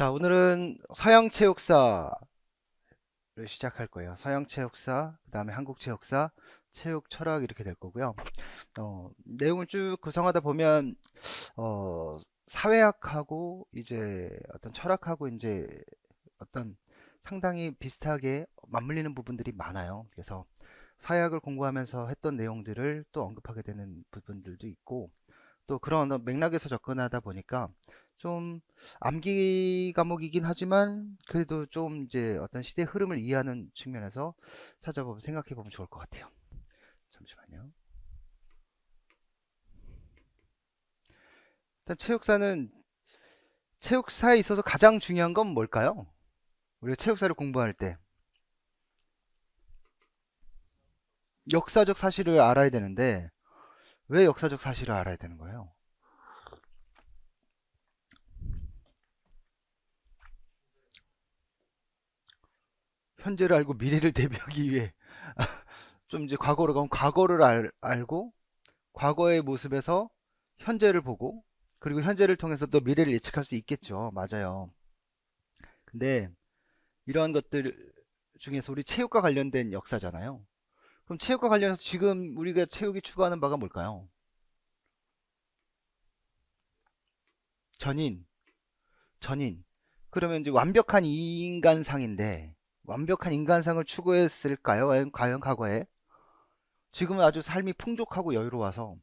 자, 오늘은 서양 체육사를 시작할 거예요. 서양 체육사, 그 다음에 한국 체육사, 체육 철학 이렇게 될 거고요. 내용을 쭉 구성하다 보면, 사회학하고 이제 어떤 철학하고 이제 어떤 상당히 비슷하게 맞물리는 부분들이 많아요. 그래서 사회학을 공부하면서 했던 내용들을 또 언급하게 되는 부분들도 있고, 또 그런 맥락에서 접근하다 보니까 좀 암기 과목이긴 하지만 그래도 좀 이제 어떤 시대 흐름을 이해하는 측면에서 찾아보면 생각해 보면 좋을 것 같아요. 잠시만요. 일단 체육사에 있어서 가장 중요한 건 뭘까요? 우리가 체육사를 공부할 때 역사적 사실을 알아야 되는데 왜 역사적 사실을 알아야 되는 거예요? 현재를 알고 미래를 대비하기 위해 좀 이제 과거로 가면 과거를 알고 과거의 모습에서 현재를 보고 그리고 현재를 통해서 또 미래를 예측할 수 있겠죠. 맞아요. 근데 이러한 것들 중에서 우리 체육과 관련된 역사잖아요. 그럼 체육과 관련해서 지금 우리가 체육이 추구하는 바가 뭘까요? 전인, 전인. 그러면 이제 완벽한 인간상인데 완벽한 인간상을 추구했을까요? 과연 과거에? 지금은 아주 삶이 풍족하고 여유로워서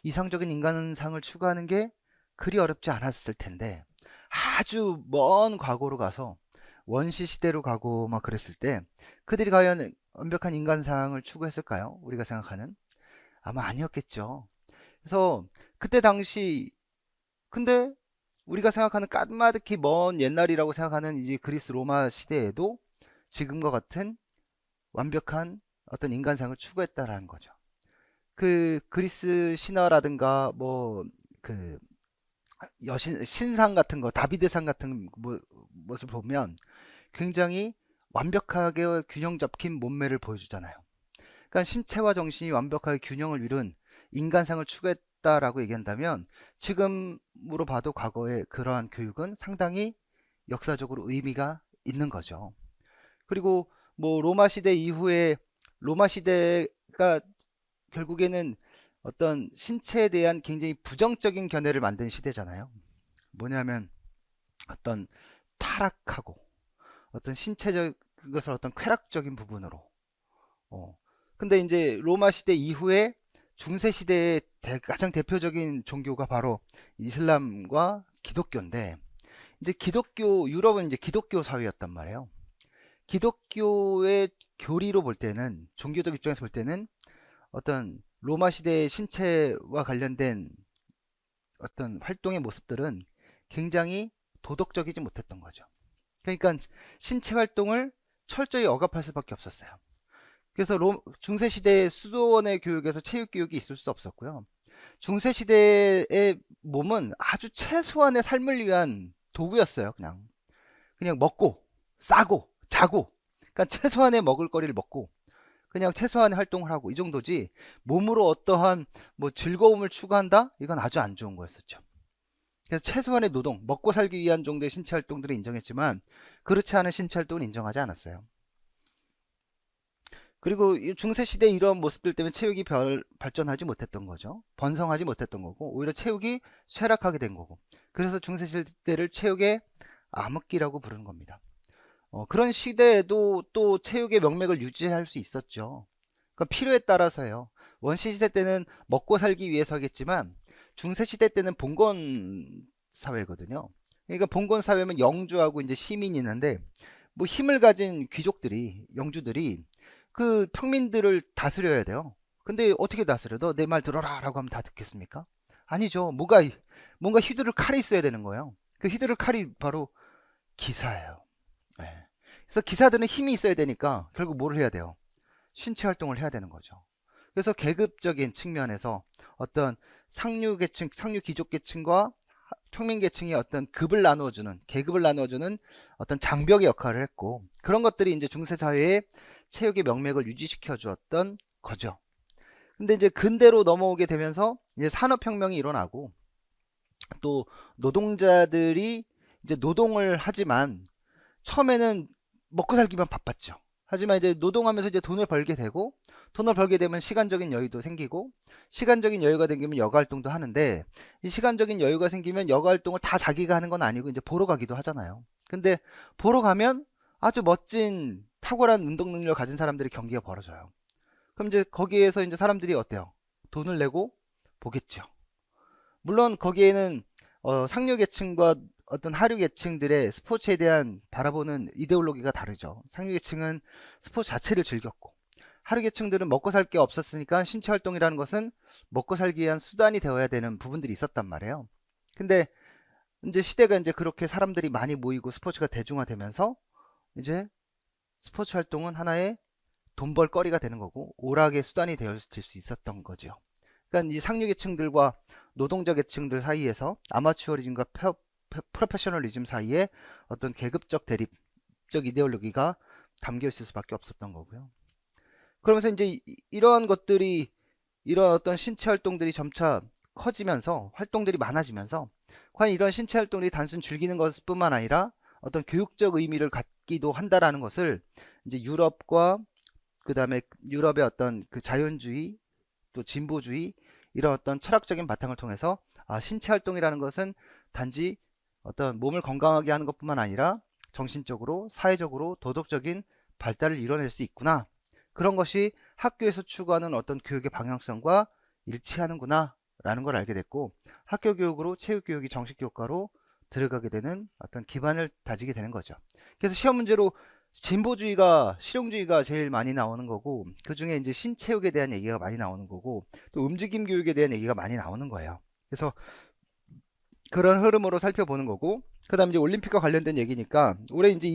이상적인 인간상을 추구하는 게 그리 어렵지 않았을 텐데 아주 먼 과거로 가서 원시 시대로 가고 막 그랬을 때 그들이 과연 완벽한 인간상을 추구했을까요? 우리가 생각하는 아마 아니었겠죠. 그래서 그때 당시 근데 우리가 생각하는 까마득히 먼 옛날이라고 생각하는 이제 그리스 로마 시대에도 지금과 같은 완벽한 어떤 인간상을 추구했다라는 거죠. 그 그리스 신화라든가 그 여신 신상 같은 거 다비드상 같은 모습을 보면 굉장히 완벽하게 균형 잡힌 몸매를 보여주잖아요. 그러니까 신체와 정신이 완벽하게 균형을 이룬 인간상을 추구했다라고 얘기한다면 지금으로 봐도 과거의 그러한 교육은 상당히 역사적으로 의미가 있는 거죠. 그리고 뭐 로마 시대 이후에 로마 시대가 결국에는 어떤 신체에 대한 굉장히 부정적인 견해를 만든 시대잖아요. 뭐냐면 어떤 타락하고 어떤 신체적 것을 어떤 쾌락적인 부분으로 근데 이제 로마 시대 이후에 중세 시대의 가장 대표적인 종교가 바로 이슬람과 기독교인데 이제 기독교 유럽은 이제 기독교 사회였단 말이에요. 기독교의 교리로 볼 때는 종교적 입장에서 볼 때는 어떤 로마 시대의 신체와 관련된 어떤 활동의 모습들은 굉장히 도덕적이지 못했던 거죠. 그러니까 신체 활동을 철저히 억압할 수밖에 없었어요. 그래서 중세시대 수도원의 교육에서 체육교육이 있을 수 없었고요. 중세시대의 몸은 아주 최소한의 삶을 위한 도구였어요. 그냥 먹고 싸고 자고 그러니까 최소한의 먹을거리를 먹고 그냥 최소한의 활동을 하고 이 정도지 몸으로 어떠한 뭐 즐거움을 추구한다? 이건 아주 안 좋은 거였었죠. 그래서 최소한의 노동, 먹고 살기 위한 정도의 신체 활동들을 인정했지만 그렇지 않은 신체 활동은 인정하지 않았어요. 그리고 중세시대 이런 모습들 때문에 체육이 발전하지 못했던 거죠. 번성하지 못했던 거고 오히려 체육이 쇠락하게 된 거고 그래서 중세시대를 체육의 암흑기라고 부르는 겁니다. 그런 시대에도 또 체육의 명맥을 유지할 수 있었죠. 그러니까 필요에 따라서요. 원시시대 때는 먹고 살기 위해서겠지만 중세시대 때는 봉건 사회거든요. 그러니까 봉건 사회면 영주하고 이제 시민이 있는데 뭐 힘을 가진 귀족들이 영주들이 그 평민들을 다스려야 돼요. 근데 어떻게 다스려? 너 내 말 들어라 라고 하면 다 듣겠습니까? 아니죠. 뭔가 휘두를 칼이 있어야 되는 거예요. 그 휘두를 칼이 바로 기사예요. 예. 그래서 기사들은 힘이 있어야 되니까 결국 뭘 해야 돼요? 신체 활동을 해야 되는 거죠. 그래서 계급적인 측면에서 어떤 상류계층, 상류귀족계층과 평민계층의 어떤 계급을 나누어주는 어떤 장벽의 역할을 했고, 그런 것들이 이제 중세사회의 체육의 명맥을 유지시켜 주었던 거죠. 근데 이제 근대로 넘어오게 되면서 이제 산업혁명이 일어나고, 또 노동자들이 이제 노동을 하지만 처음에는 먹고 살기만 바빴죠. 하지만 이제 노동하면서 이제 돈을 벌게 되고, 돈을 벌게 되면 시간적인 여유도 생기고, 시간적인 여유가 생기면 여가 활동도 하는데, 이 시간적인 여유가 생기면 여가 활동을 다 자기가 하는 건 아니고 이제 보러 가기도 하잖아요. 근데 보러 가면 아주 멋진 탁월한 운동 능력을 가진 사람들의 경기가 벌어져요. 그럼 이제 거기에서 이제 사람들이 어때요? 돈을 내고 보겠죠. 물론 거기에는 상류계층과 어떤 하류계층들의 스포츠에 대한 바라보는 이데올로기가 다르죠. 상류계층은 스포츠 자체를 즐겼고, 하류계층들은 먹고 살 게 없었으니까 신체 활동이라는 것은 먹고 살기 위한 수단이 되어야 되는 부분들이 있었단 말이에요. 근데 이제 시대가 이제 그렇게 사람들이 많이 모이고 스포츠가 대중화되면서 이제 스포츠 활동은 하나의 돈 벌거리가 되는 거고 오락의 수단이 될 수 있었던 거죠. 그러니까 이 상류계층들과 노동자 계층들 사이에서 아마추어리즘과 프로페셔널리즘 사이에 어떤 계급적 대립적 이데올로기가 담겨 있을 수밖에 없었던 거고요. 그러면서 이제 이러한 것들이 이런 어떤 신체 활동들이 점차 커지면서 활동들이 많아지면서 과연 이런 신체 활동들이 단순 즐기는 것뿐만 아니라 어떤 교육적 의미를 갖기도 한다라는 것을 이제 유럽과 그 다음에 유럽의 어떤 그 자연주의 또 진보주의 이런 어떤 철학적인 바탕을 통해서 신체 활동이라는 것은 단지 어떤 몸을 건강하게 하는 것뿐만 아니라 정신적으로 사회적으로 도덕적인 발달을 이뤄낼 수 있구나. 그런 것이 학교에서 추구하는 어떤 교육의 방향성과 일치하는구나 라는 걸 알게 됐고, 학교 교육으로 체육 교육이 정식 교과로 들어가게 되는 어떤 기반을 다지게 되는 거죠. 그래서 시험 문제로 진보주의가 실용주의가 제일 많이 나오는 거고, 그 중에 이제 신체육에 대한 얘기가 많이 나오는 거고, 또 움직임 교육에 대한 얘기가 많이 나오는 거예요. 그래서 그런 흐름으로 살펴보는 거고, 그 다음 이제 올림픽과 관련된 얘기니까 올해 이제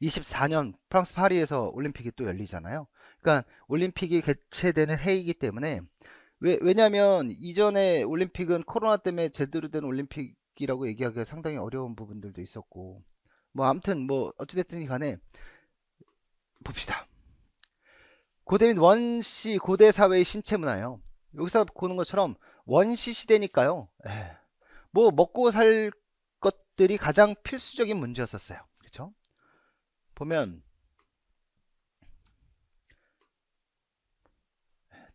2024년 프랑스 파리에서 올림픽이 또 열리잖아요. 그러니까 올림픽이 개최되는 해이기 때문에 왜냐면 이전에 올림픽은 코로나 때문에 제대로 된 올림픽이라고 얘기하기가 상당히 어려운 부분들도 있었고, 뭐 아무튼 뭐 어찌됐든 간에 봅시다. 고대 및 원시 고대 사회의 신체 문화예요. 여기서 보는 것처럼 원시 시대니까요. 뭐 먹고 살 것들이 가장 필수적인 문제였었어요. 그렇죠? 보면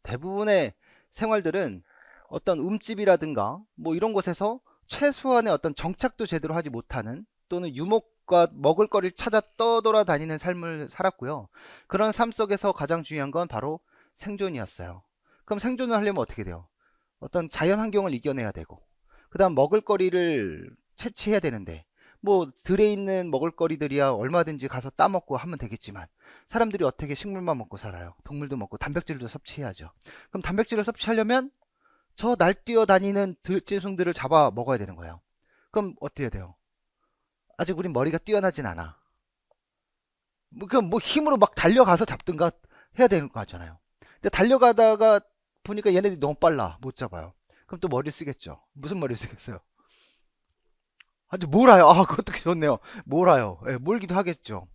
대부분의 생활들은 어떤 움집이라든가 뭐 이런 곳에서 최소한의 어떤 정착도 제대로 하지 못하는, 또는 유목과 먹을 거리를 찾아 떠돌아다니는 삶을 살았고요. 그런 삶 속에서 가장 중요한 건 바로 생존이었어요. 그럼 생존을 하려면 어떻게 돼요? 어떤 자연 환경을 이겨내야 되고, 그 다음 먹을거리를 채취해야 되는데, 뭐 들에 있는 먹을거리들이야 얼마든지 가서 따먹고 하면 되겠지만, 사람들이 어떻게 식물만 먹고 살아요? 동물도 먹고 단백질도 섭취해야죠. 그럼 단백질을 섭취하려면 저 날뛰어 다니는 들짐승들을 잡아 먹어야 되는 거예요. 그럼 어떻게 해야 돼요? 아직 우린 머리가 뛰어나진 않아. 그럼 뭐 힘으로 막 달려가서 잡든가 해야 되는 거 같잖아요. 근데 달려가다가 보니까 얘네들이 너무 빨라. 못 잡아요. 그럼 또 머리를 쓰겠죠. 무슨 머리를 쓰겠어요? 아주 몰아요. 그것도 좋네요. 몰아요. 예, 몰기도 하겠죠.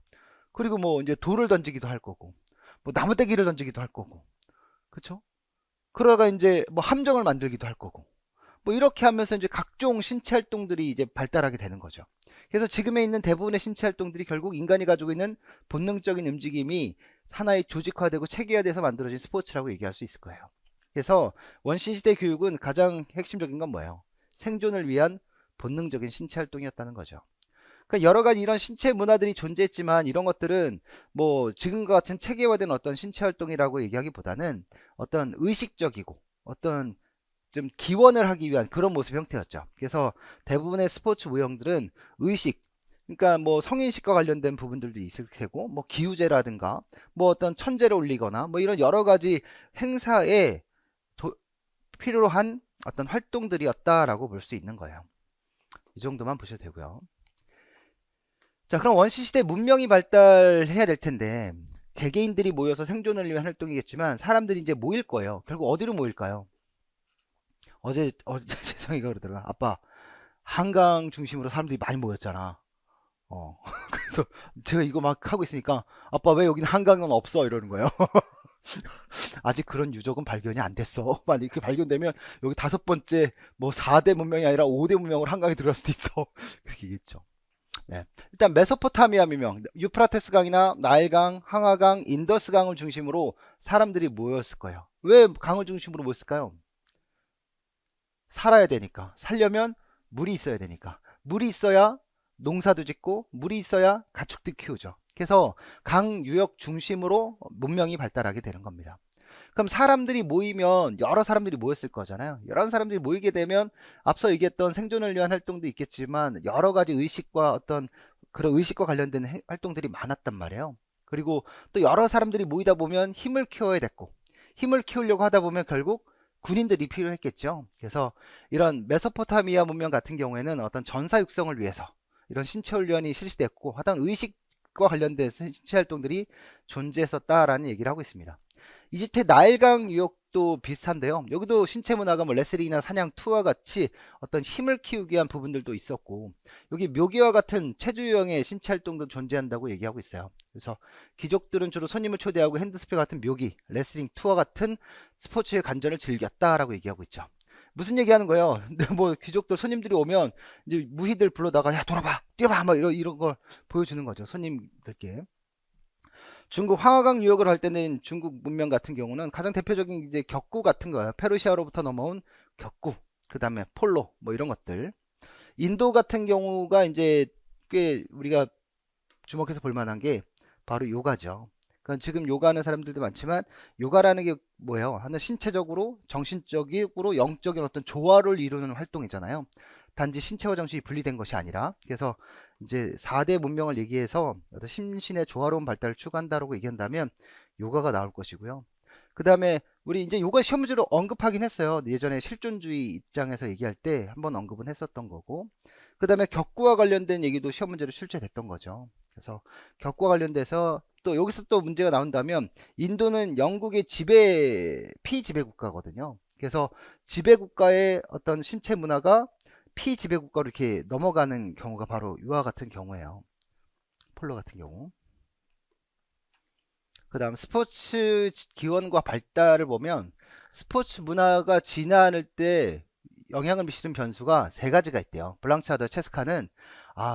그리고 뭐 이제 돌을 던지기도 할 거고, 뭐 나무대기를 던지기도 할 거고, 그쵸? 그러다가 이제 뭐 함정을 만들기도 할 거고, 뭐 이렇게 하면서 이제 각종 신체 활동들이 이제 발달하게 되는 거죠. 그래서 지금에 있는 대부분의 신체 활동들이 결국 인간이 가지고 있는 본능적인 움직임이 하나의 조직화되고 체계화돼서 만들어진 스포츠라고 얘기할 수 있을 거예요. 그래서 원시시대 교육은 가장 핵심적인 건 뭐예요? 생존을 위한 본능적인 신체 활동이었다는 거죠. 그러니까 여러 가지 이런 신체 문화들이 존재했지만, 이런 것들은 뭐 지금과 같은 체계화된 어떤 신체 활동이라고 얘기하기보다는 어떤 의식적이고 어떤 좀 기원을 하기 위한 그런 모습 형태였죠. 그래서 대부분의 스포츠 모형들은 의식, 그러니까 뭐 성인식과 관련된 부분들도 있을 테고, 뭐 기우제라든가 뭐 어떤 천재를 올리거나 뭐 이런 여러 가지 행사에 필요로 한 어떤 활동들이었다라고 볼 수 있는 거예요. 이 정도만 보셔도 되고요. 자, 그럼 원시시대 문명이 발달해야 될 텐데, 개개인들이 모여서 생존을 위한 활동이겠지만 사람들이 이제 모일 거예요. 결국 어디로 모일까요? 어제 재성이가 그러더라. 아빠, 한강 중심으로 사람들이 많이 모였잖아. 그래서 제가 이거 막 하고 있으니까, 아빠 왜 여기는 한강은 없어? 이러는 거예요. 아직 그런 유적은 발견이 안 됐어. 만약 이렇게 발견되면 여기 다섯 번째 뭐 4대 문명이 아니라 5대 문명을 한강에 들어갈 수도 있어. 그렇게 얘기했죠. 네. 일단 메소포타미아 문명, 유프라테스 강이나 나일강, 항아강, 인더스 강을 중심으로 사람들이 모였을 거예요. 왜 강을 중심으로 모였을까요? 살아야 되니까. 살려면 물이 있어야 되니까. 물이 있어야 농사도 짓고 물이 있어야 가축도 키우죠. 그래서 강 유역 중심으로 문명이 발달하게 되는 겁니다. 그럼 사람들이 모이면 여러 사람들이 모였을 거잖아요. 여러 사람들이 모이게 되면 앞서 얘기했던 생존을 위한 활동도 있겠지만 여러 가지 의식과 어떤 그런 의식과 관련된 활동들이 많았단 말이에요. 그리고 또 여러 사람들이 모이다 보면 힘을 키워야 됐고 힘을 키우려고 하다 보면 결국 군인들이 필요했겠죠. 그래서 이런 메소포타미아 문명 같은 경우에는 어떤 전사 육성을 위해서 이런 신체 훈련이 실시됐고 하던 의식과 관련된 신체 활동들이 존재했었다라는 얘기를 하고 있습니다. 이집트의 나일강 유역도 비슷한데요. 여기도 신체 문화가 뭐 레슬링이나 사냥 투와 같이 어떤 힘을 키우기 위한 부분들도 있었고 여기 묘기와 같은 체조 유형의 신체 활동도 존재한다고 얘기하고 있어요. 그래서 귀족들은 주로 손님을 초대하고 핸드스페 같은 묘기, 레슬링 투와 같은 스포츠의 관전을 즐겼다라고 얘기하고 있죠. 무슨 얘기하는 거예요? 근데 뭐 귀족들 손님들이 오면 이제 무희들 불러다가 야 돌아봐, 뛰어봐, 막 이런 걸 보여주는 거죠. 손님들께. 중국 황하강 유역을 할 때는 중국 문명 같은 경우는 가장 대표적인 이제 격구 같은 거예요. 페르시아로부터 넘어온 격구, 그 다음에 폴로, 뭐 이런 것들. 인도 같은 경우가 이제 꽤 우리가 주목해서 볼 만한 게 바로 요가죠. 그러니까 지금 요가하는 사람들도 많지만 요가라는 게 뭐예요? 하는 신체적으로, 정신적으로, 영적인 어떤 조화를 이루는 활동이잖아요. 단지 신체와 정신이 분리된 것이 아니라 그래서 이제 4대 문명을 얘기해서 어떤 심신의 조화로운 발달을 추구한다라고 얘기한다면 요가가 나올 것이고요. 그 다음에 우리 이제 요가 시험 문제로 언급하긴 했어요. 예전에 실존주의 입장에서 얘기할 때 한번 언급은 했었던 거고 그 다음에 격구와 관련된 얘기도 시험 문제로 출제됐던 거죠. 그래서 격과 관련돼서 또 여기서 또 문제가 나온다면 인도는 영국의 피지배 국가거든요. 그래서 지배 국가의 어떤 신체 문화가 피지배 국가로 이렇게 넘어가는 경우가 바로 이와 같은 경우예요. 폴로 같은 경우. 그 다음 스포츠 기원과 발달을 보면 스포츠 문화가 진화할 때 영향을 미치는 변수가 세 가지가 있대요. 블랑차드 체스카는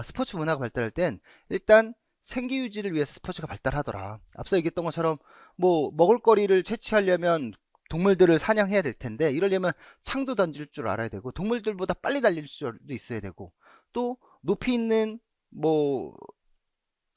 스포츠 문화가 발달할 땐 일단 생기 유지를 위해서 스포츠가 발달하더라. 앞서 얘기했던 것처럼 뭐 먹을거리를 채취하려면 동물들을 사냥해야 될 텐데 이러려면 창도 던질 줄 알아야 되고 동물들보다 빨리 달릴 줄도 있어야 되고 또 높이 있는 뭐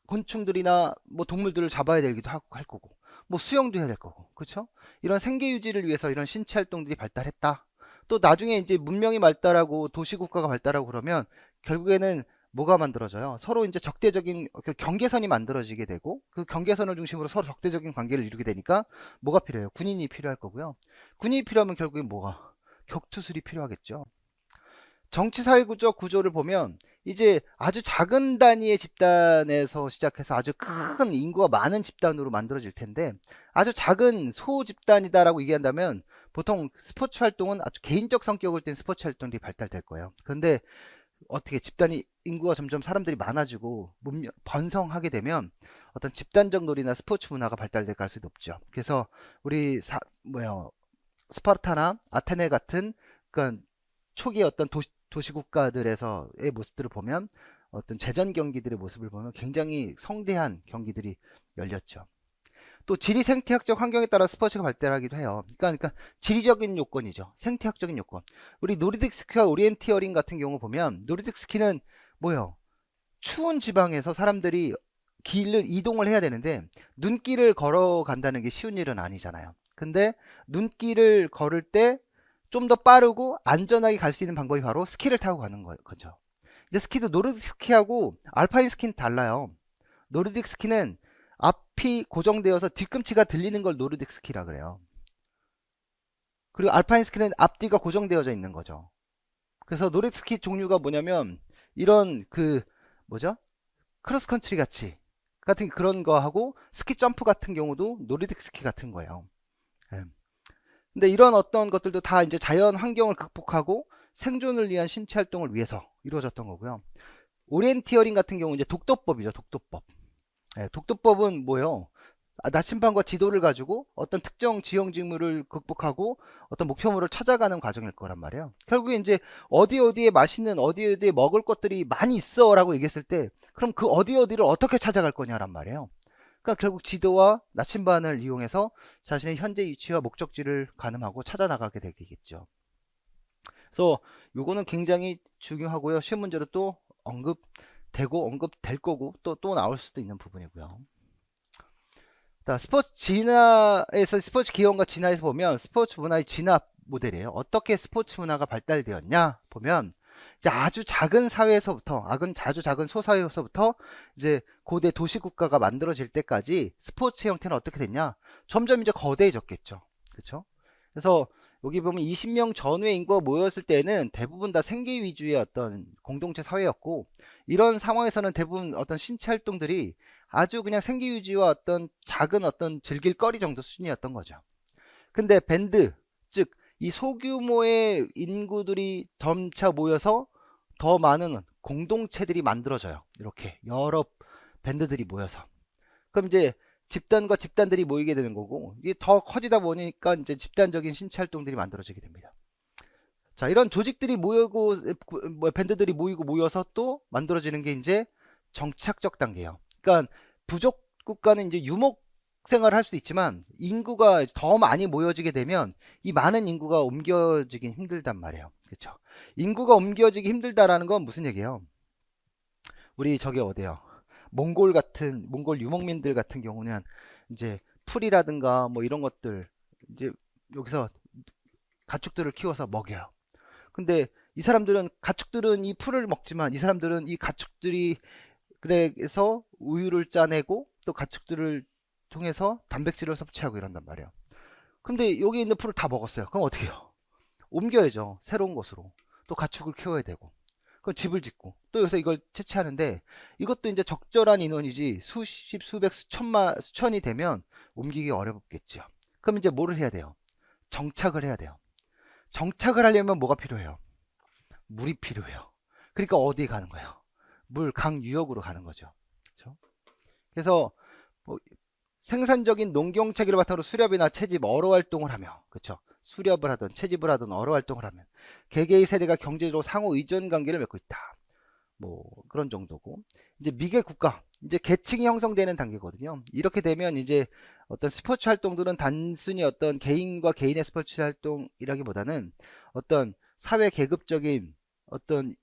곤충들이나 뭐 동물들을 잡아야 되기도 하고 할 거고 뭐 수영도 해야 될 거고 그렇죠? 이런 생계 유지를 위해서 이런 신체 활동들이 발달했다. 또 나중에 이제 문명이 발달하고 도시국가가 발달하고 그러면 결국에는 뭐가 만들어져요? 서로 이제 적대적인 그 경계선이 만들어지게 되고 그 경계선을 중심으로 서로 적대적인 관계를 이루게 되니까 뭐가 필요해요? 군인이 필요할 거고요. 군인이 필요하면 결국엔 뭐가? 격투술이 필요하겠죠. 정치 사회구조 구조를 보면 이제 아주 작은 단위의 집단에서 시작해서 아주 큰 인구가 많은 집단으로 만들어질 텐데 아주 작은 소 집단이다라고 얘기한다면 보통 스포츠 활동은 아주 개인적 성격을 뗀 스포츠 활동들이 발달될 거예요. 그런데 어떻게 집단이 인구가 점점 사람들이 많아지고 번성하게 되면 어떤 집단적 놀이나 스포츠 문화가 발달될 가능성이 높죠. 그래서 우리 스파르타나 아테네 같은 그러니까 초기 어떤 도시국가들에서의 모습들을 보면 어떤 제전 경기들의 모습을 보면 굉장히 성대한 경기들이 열렸죠. 또 지리 생태학적 환경에 따라 스포츠가 발달하기도 해요. 그러니까 지리적인 요건이죠. 생태학적인 요건. 우리 노르딕 스키와 오리엔티어링 같은 경우 보면 노르딕 스키는 뭐예요? 추운 지방에서 사람들이 길을 이동을 해야 되는데 눈길을 걸어간다는 게 쉬운 일은 아니잖아요. 근데 눈길을 걸을 때 좀 더 빠르고 안전하게 갈 수 있는 방법이 바로 스키를 타고 가는 거죠. 근데 스키도 노르딕 스키하고 알파인 스키는 달라요. 노르딕 스키는 앞이 고정되어서 뒤꿈치가 들리는 걸 노르딕 스키라 그래요. 그리고 알파인 스키는 앞뒤가 고정되어져 있는 거죠. 그래서 노르딕 스키 종류가 뭐냐면 이런 그 뭐죠? 크로스 컨트리 같은 그런 거 하고 스키 점프 같은 경우도 노르딕 스키 같은 거예요. 예. 근데 이런 어떤 것들도 다 이제 자연 환경을 극복하고 생존을 위한 신체 활동을 위해서 이루어졌던 거고요. 오리엔티어링 같은 경우 이제 독도법이죠. 독도법. 예, 독도법은 뭐예요? 나침반과 지도를 가지고 어떤 특정 지형지물을 극복하고 어떤 목표물을 찾아가는 과정일 거란 말이에요. 결국에 이제 어디에 맛있는 어디에 먹을 것들이 많이 있어 라고 얘기했을 때 그럼 그 어디를 어떻게 찾아갈 거냐란 말이에요. 그러니까 결국 지도와 나침반을 이용해서 자신의 현재 위치와 목적지를 가늠하고 찾아 나가게 되겠죠. 그래서 요거는 굉장히 중요하고요. 시험 문제로 또 언급될 거고 또 나올 수도 있는 부분이고요. 자, 스포츠 진화에서 스포츠 기원과 진화에서 보면 스포츠 문화의 진화 모델이에요. 어떻게 스포츠 문화가 발달되었냐 보면 이제 아주 작은 사회에서부터 아주 작은 소사회에서부터 이제 고대 도시 국가가 만들어질 때까지 스포츠 형태는 어떻게 됐냐? 점점 이제 거대해졌겠죠. 그렇죠? 그래서 여기 보면 20명 전후의 인구가 모였을 때는 대부분 다 생계 위주의 어떤 공동체 사회였고 이런 상황에서는 대부분 어떤 신체 활동들이 아주 그냥 생계 유지와 어떤 작은 어떤 즐길 거리 정도 수준이었던 거죠. 근데 밴드, 즉 이 소규모의 인구들이 점차 모여서 더 많은 공동체들이 만들어져요. 이렇게 여러 밴드들이 모여서. 그럼 이제 집단과 집단들이 모이게 되는 거고 이게 더 커지다 보니까 이제 집단적인 신체 활동들이 만들어지게 됩니다. 자, 이런 조직들이 모이고 밴드들이 모이고 모여서 또 만들어지는 게 이제 정착적 단계예요. 그러니까 부족 국가는 이제 유목 생활을 할 수도 있지만 인구가 더 많이 모여지게 되면 이 많은 인구가 옮겨지긴 힘들단 말이에요. 그렇죠? 인구가 옮겨지기 힘들다라는 건 무슨 얘기예요? 우리 저기 어디요? 몽골 유목민들 같은 경우는 이제 풀이라든가 뭐 이런 것들 이제 여기서 가축들을 키워서 먹여요. 근데 이 사람들은 가축들은 이 풀을 먹지만 이 사람들은 이 가축들이 그래서 우유를 짜내고 또 가축들을 통해서 단백질을 섭취하고 이런단 말이에요. 근데 여기 있는 풀을 다 먹었어요. 그럼 어떻게 해요? 옮겨야죠. 새로운 곳으로. 또 가축을 키워야 되고. 그럼 집을 짓고. 또 여기서 이걸 채취하는데 이것도 이제 적절한 인원이지 수십, 수백, 수천이 되면 옮기기 어렵겠죠. 그럼 이제 뭐를 해야 돼요? 정착을 해야 돼요. 정착을 하려면 뭐가 필요해요? 물이 필요해요. 그러니까 어디에 가는 거예요? 물, 강, 유역으로 가는 거죠. 그렇죠? 그래서 뭐 생산적인 농경 체계를 바탕으로 수렵이나 채집, 어로 활동을 하며, 그렇죠? 수렵을 하든 채집을 하든 어로 활동을 하면 개개의 세대가 경제적으로 상호 의존 관계를 맺고 있다. 뭐 그런 정도고 이제 미개 국가, 이제 계층이 형성되는 단계거든요. 이렇게 되면 이제 어떤 스포츠 활동들은 단순히 어떤 개인과 개인의 스포츠 활동이라기보다는 어떤 사회 계급적인 어떤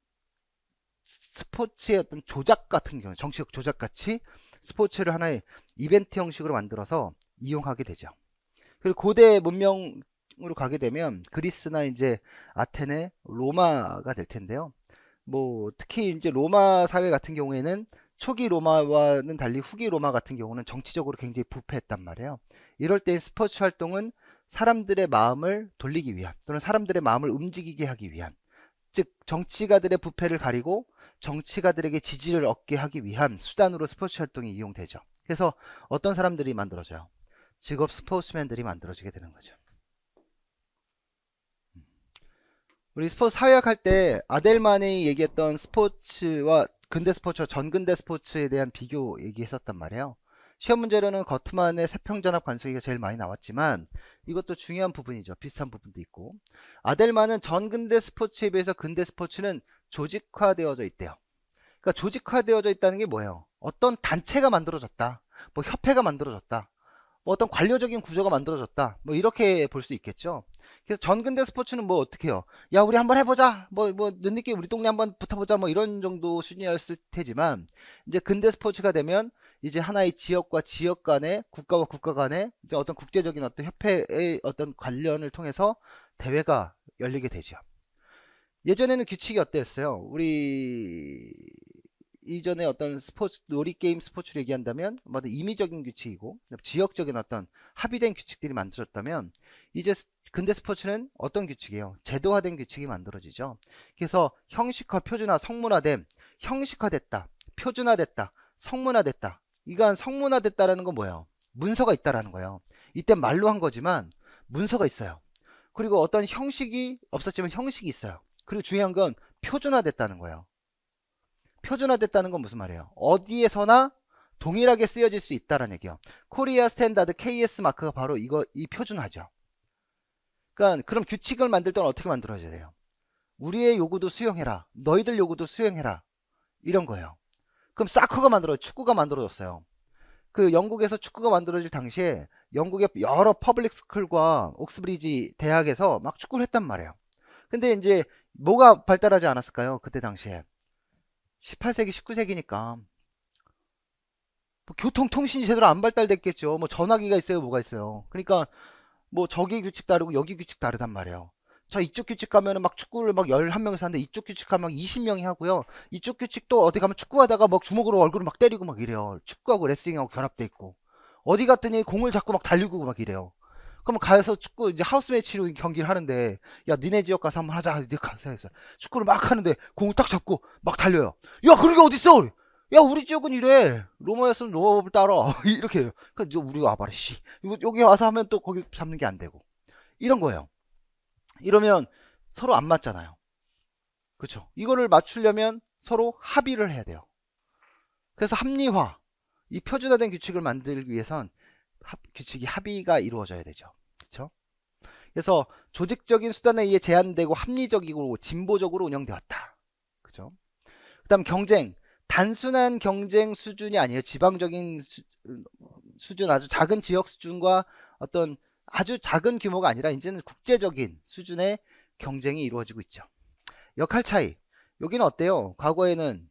스포츠의 어떤 조작 같은 경우, 정치적 조작 같이 스포츠를 하나의 이벤트 형식으로 만들어서 이용하게 되죠. 그리고 고대 문명으로 가게 되면 그리스나 이제 아테네, 로마가 될 텐데요. 뭐 특히 이제 로마 사회 같은 경우에는 초기 로마와는 달리 후기 로마 같은 경우는 정치적으로 굉장히 부패했단 말이에요. 이럴 때 스포츠 활동은 사람들의 마음을 돌리기 위한 또는 사람들의 마음을 움직이게 하기 위한, 즉 정치가들의 부패를 가리고 정치가들에게 지지를 얻게 하기 위한 수단으로 스포츠 활동이 이용되죠. 그래서 어떤 사람들이 만들어져요? 직업 스포츠맨들이 만들어지게 되는 거죠. 우리 스포츠 사회학 할 때 아델만이 얘기했던 스포츠와 근대 스포츠와 전근대 스포츠에 대한 비교 얘기했었단 말이에요. 시험 문제로는 거트만의 세평전압 관성기가 제일 많이 나왔지만 이것도 중요한 부분이죠. 비슷한 부분도 있고, 아델만은 전근대 스포츠에 비해서 근대 스포츠는 조직화되어져 있대요. 그러니까 조직화되어져 있다는 게 뭐예요? 어떤 단체가 만들어졌다, 뭐 협회가 만들어졌다, 뭐 어떤 관료적인 구조가 만들어졌다, 뭐 이렇게 볼 수 있겠죠. 그래서 전근대 스포츠는 뭐 어떻게 해요? 야, 우리 한번 해보자, 뭐 늦늦게 우리 동네 한번 붙어보자, 뭐 이런 정도 수준이었을 테지만 이제 근대 스포츠가 되면 이제 하나의 지역과 지역 간의, 국가와 국가 간의 이제 어떤 국제적인 어떤 협회의 어떤 관련을 통해서 대회가 열리게 되죠. 예전에는 규칙이 어땠어요? 우리 이전에 어떤 스포츠, 놀이게임 스포츠를 얘기한다면 뭐 임의적인 규칙이고 지역적인 어떤 합의된 규칙들이 만들어졌다면 이제 근대 스포츠는 어떤 규칙이에요? 제도화된 규칙이 만들어지죠. 그래서 형식화, 표준화, 성문화됨, 형식화됐다, 표준화됐다, 성문화됐다. 이건 성문화됐다라는 건 뭐예요? 문서가 있다라는 거예요. 이때 말로 한 거지만 문서가 있어요. 그리고 어떤 형식이 없었지만 형식이 있어요. 그리고 중요한 건 표준화됐다는 거예요. 표준화됐다는 건 무슨 말이에요? 어디에서나 동일하게 쓰여질 수 있다라는 얘기예요. 코리아 스탠다드 KS 마크가 바로 이 표준화죠. 그러니까 그럼 규칙을 만들 때는 어떻게 만들어져야 돼요? 우리의 요구도 수용해라. 너희들 요구도 수용해라. 이런 거예요. 그럼 사커가 축구가 만들어졌어요. 그 영국에서 축구가 만들어질 당시에 영국의 여러 퍼블릭 스쿨과 옥스브리지 대학에서 막 축구를 했단 말이에요. 근데 이제 뭐가 발달하지 않았을까요? 그때 당시에 18세기 19세기니까 뭐 교통통신이 제대로 안 발달됐겠죠. 뭐 전화기가 있어요, 뭐가 있어요. 그러니까 뭐 저기 규칙 다르고 여기 규칙 다르단 말이에요. 자, 이쪽 규칙 가면은 막 축구를 막 11명이서 하는데 이쪽 규칙 가면 막 20명이 하고요. 이쪽 규칙 또 어디 가면 축구하다가 막 주먹으로 얼굴을 막 때리고 막 이래요. 축구하고 레슬링하고 결합돼 있고. 어디 갔더니 공을 잡고 막 달리고 막 이래요. 그럼 가서 축구 이제 하우스 매치로 경기를 하는데, 야 니네 지역 가서 한번 하자. 니네 가서 해서 축구를 막 하는데 공을 딱 잡고 막 달려요. 야 그런 게 어딨어? 야 우리 지역은 이래. 로마였으면 로마법을 따라. 이렇게 해요. 그러니까 우리 와봐라 씨. 여기 와서 하면 또 거기 잡는 게 안 되고 이런 거예요. 이러면 서로 안 맞잖아요. 그렇죠? 이거를 맞추려면 서로 합의를 해야 돼요. 그래서 합리화, 이 표준화된 규칙을 만들기 위해선 규칙이 합의가 이루어져야 되죠. 그렇죠? 그래서 조직적인 수단에 의해 제한되고 합리적이고 진보적으로 운영되었다. 그죠? 그다음 경쟁, 단순한 경쟁 수준이 아니에요. 지방적인 수준, 아주 작은 지역 수준과 어떤 아주 작은 규모가 아니라 이제는 국제적인 수준의 경쟁이 이루어지고 있죠. 역할 차이. 여기는 어때요? 과거에는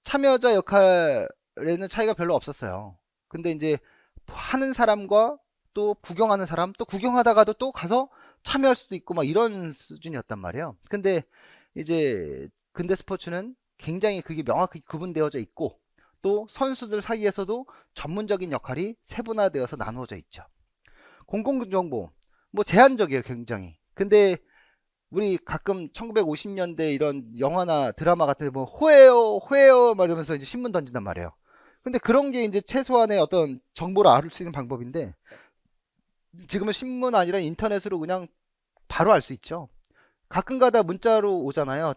참여자 역할에는 차이가 별로 없었어요. 근데 이제 하는 사람과 또 구경하는 사람, 또 구경하다가도 또 가서 참여할 수도 있고 막 이런 수준이었단 말이에요. 근데 이제 근대 스포츠는 굉장히 그게 명확히 구분되어져 있고 또 선수들 사이에서도 전문적인 역할이 세분화되어서 나누어져 있죠. 공공정보 뭐 제한적이에요, 굉장히. 근데 우리 가끔 1950년대 이런 영화나 드라마 같은 뭐 호에요 호에요 막 이러면서 이제 신문 던진단 말이에요. 근데 그런 게 이제 최소한의 어떤 정보를 알을 수 있는 방법인데 지금은 신문 아니라 인터넷으로 그냥 바로 알 수 있죠. 가끔 가다 문자로 오잖아요.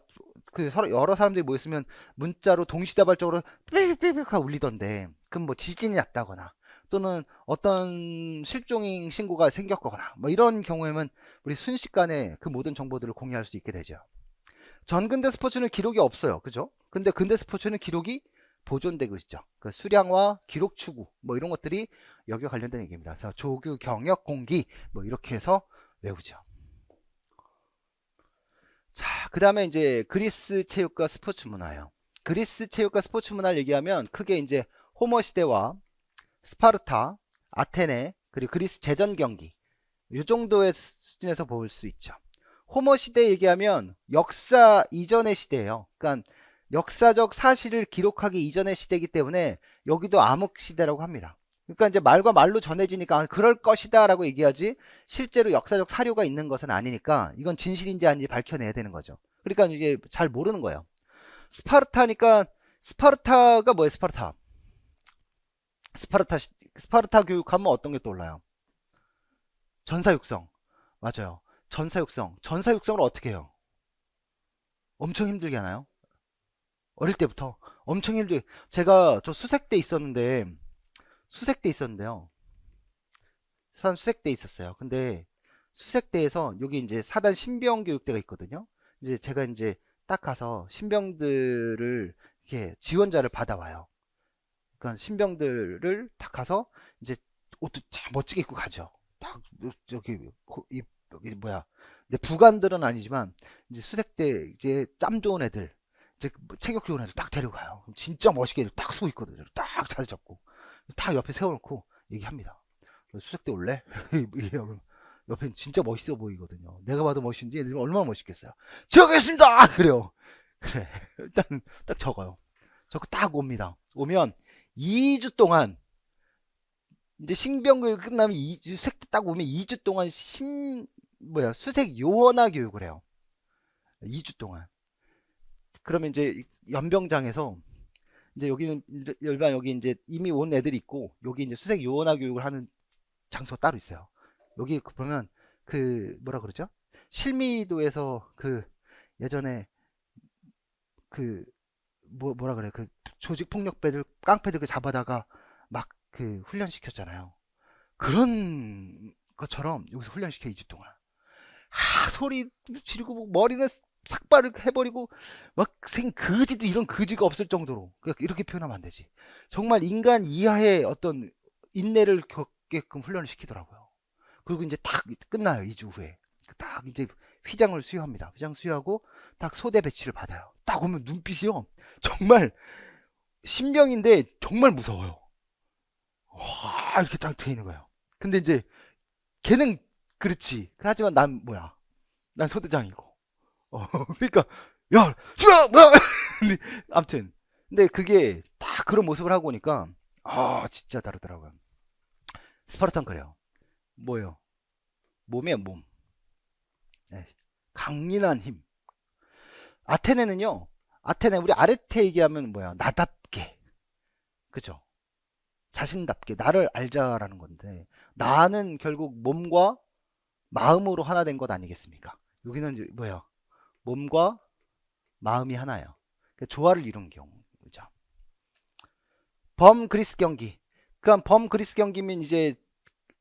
그 서로 여러 사람들이 모였으면 문자로 동시다발적으로 삐삐삐삐 울리던데 그럼 뭐 지진이 났다거나 또는 어떤 실종 신고가 생겼거나 뭐 이런 경우에는 우리 순식간에 그 모든 정보들을 공유할 수 있게 되죠. 전근대 스포츠는 기록이 없어요. 그죠? 근데 근대 스포츠는 기록이 보존되고 있죠. 그 수량화, 기록 추구 뭐 이런 것들이 여기와 관련된 얘기입니다. 그래서 조규, 경역, 공기 뭐 이렇게 해서 외우죠. 자, 그 다음에 이제 그리스 체육과 스포츠 문화예요. 그리스 체육과 스포츠 문화를 얘기하면 크게 이제 호머 시대와 스파르타, 아테네, 그리고 그리스 제전 경기 이 정도의 수준에서 볼 수 있죠. 호머 시대 얘기하면 역사 이전의 시대예요. 그러니까 역사적 사실을 기록하기 이전의 시대이기 때문에 여기도 암흑 시대라고 합니다. 그러니까 이제 말과 말로 전해지니까 그럴 것이다 라고 얘기하지 실제로 역사적 사료가 있는 것은 아니니까 이건 진실인지 아닌지 밝혀내야 되는 거죠. 그러니까 이게 잘 모르는 거예요. 스파르타니까 스파르타가 뭐예요? 스파르타 교육하면 어떤 게 떠올라요? 전사육성. 맞아요. 전사육성을 어떻게 해요? 엄청 힘들게 하나요? 어릴 때부터 엄청 힘들게. 제가 저 수색대 있었는데요. 수색대 있었어요. 근데 수색대에서 여기 이제 사단 신병 교육대가 있거든요. 이제 제가 이제 딱 가서 신병들을 이렇게 지원자를 받아와요. 그러니까 신병들을 딱 가서 이제 옷도 참 멋지게 입고 가죠. 딱 저기 여기 뭐야? 근데 부관들은 아니지만 이제 수색대 이제 짬 좋은 애들, 이제 체격 좋은 애들 딱 데려가요. 그럼 진짜 멋있게 애들 딱 서고 있거든요. 딱 자세 잡고 딱 옆에 세워놓고 얘기합니다. 수색대 올래? 이러면 옆에 진짜 멋있어 보이거든요. 내가 봐도 멋있는지 얘들 얼마나 멋있겠어요. 적겠습니다. 그래요. 그래 일단 딱 적어요. 적고 딱 옵니다. 오면 2주 동안 이제 신병교육 끝나면 수색 딱 오면 2주 동안 수색 요원화 교육을 해요. 2주 동안. 그러면 이제 연병장에서 이제 여기는 일반 여기 이제 이미 온 애들이 있고 여기 이제 수색 요원화 교육을 하는 장소가 따로 있어요. 여기 보면 그 뭐라 그러죠? 실미도에서 그 예전에 그 뭐라 그래, 그 조직 폭력배들, 깡패들 그 잡아다가 막 그 훈련시켰잖아요. 그런 것처럼 여기서 훈련시켜, 2주 동안. 소리 지르고 뭐 머리는 삭발을 해버리고 막 생그지도 이런 그지가 없을 정도로, 그러니까 이렇게 표현하면 안 되지. 정말 인간 이하의 어떤 인내를 겪게끔 훈련을 시키더라고요. 그리고 이제 딱 끝나요. 2주 후에 딱 이제 휘장을 수여합니다. 휘장 수여하고 딱 소대 배치를 받아요. 딱 오면 눈빛이요, 정말 신병인데 정말 무서워요. 와, 이렇게 딱 돼 있는 거예요. 근데 이제 걔는 그렇지. 하지만 난 뭐야? 난 소대장이고. 그러니까 야, 지금 뭐! 근데 아무튼, 근데 그게 다 그런 모습을 하고 오니까 진짜 다르더라고요. 스파르탄 그래요. 뭐예요? 몸이에요, 몸. 네. 강인한 힘. 아테네는요. 아테네, 우리 아르테 얘기하면 뭐야? 나답게. 그죠? 자신답게 나를 알자라는 건데, 나는 결국 몸과 마음으로 하나 된 것 아니겠습니까? 여기는 이제 뭐야? 몸과 마음이 하나예요. 그러니까 조화를 이룬 경우죠. 범 그리스 경기. 그럼 범 그리스 경기면 이제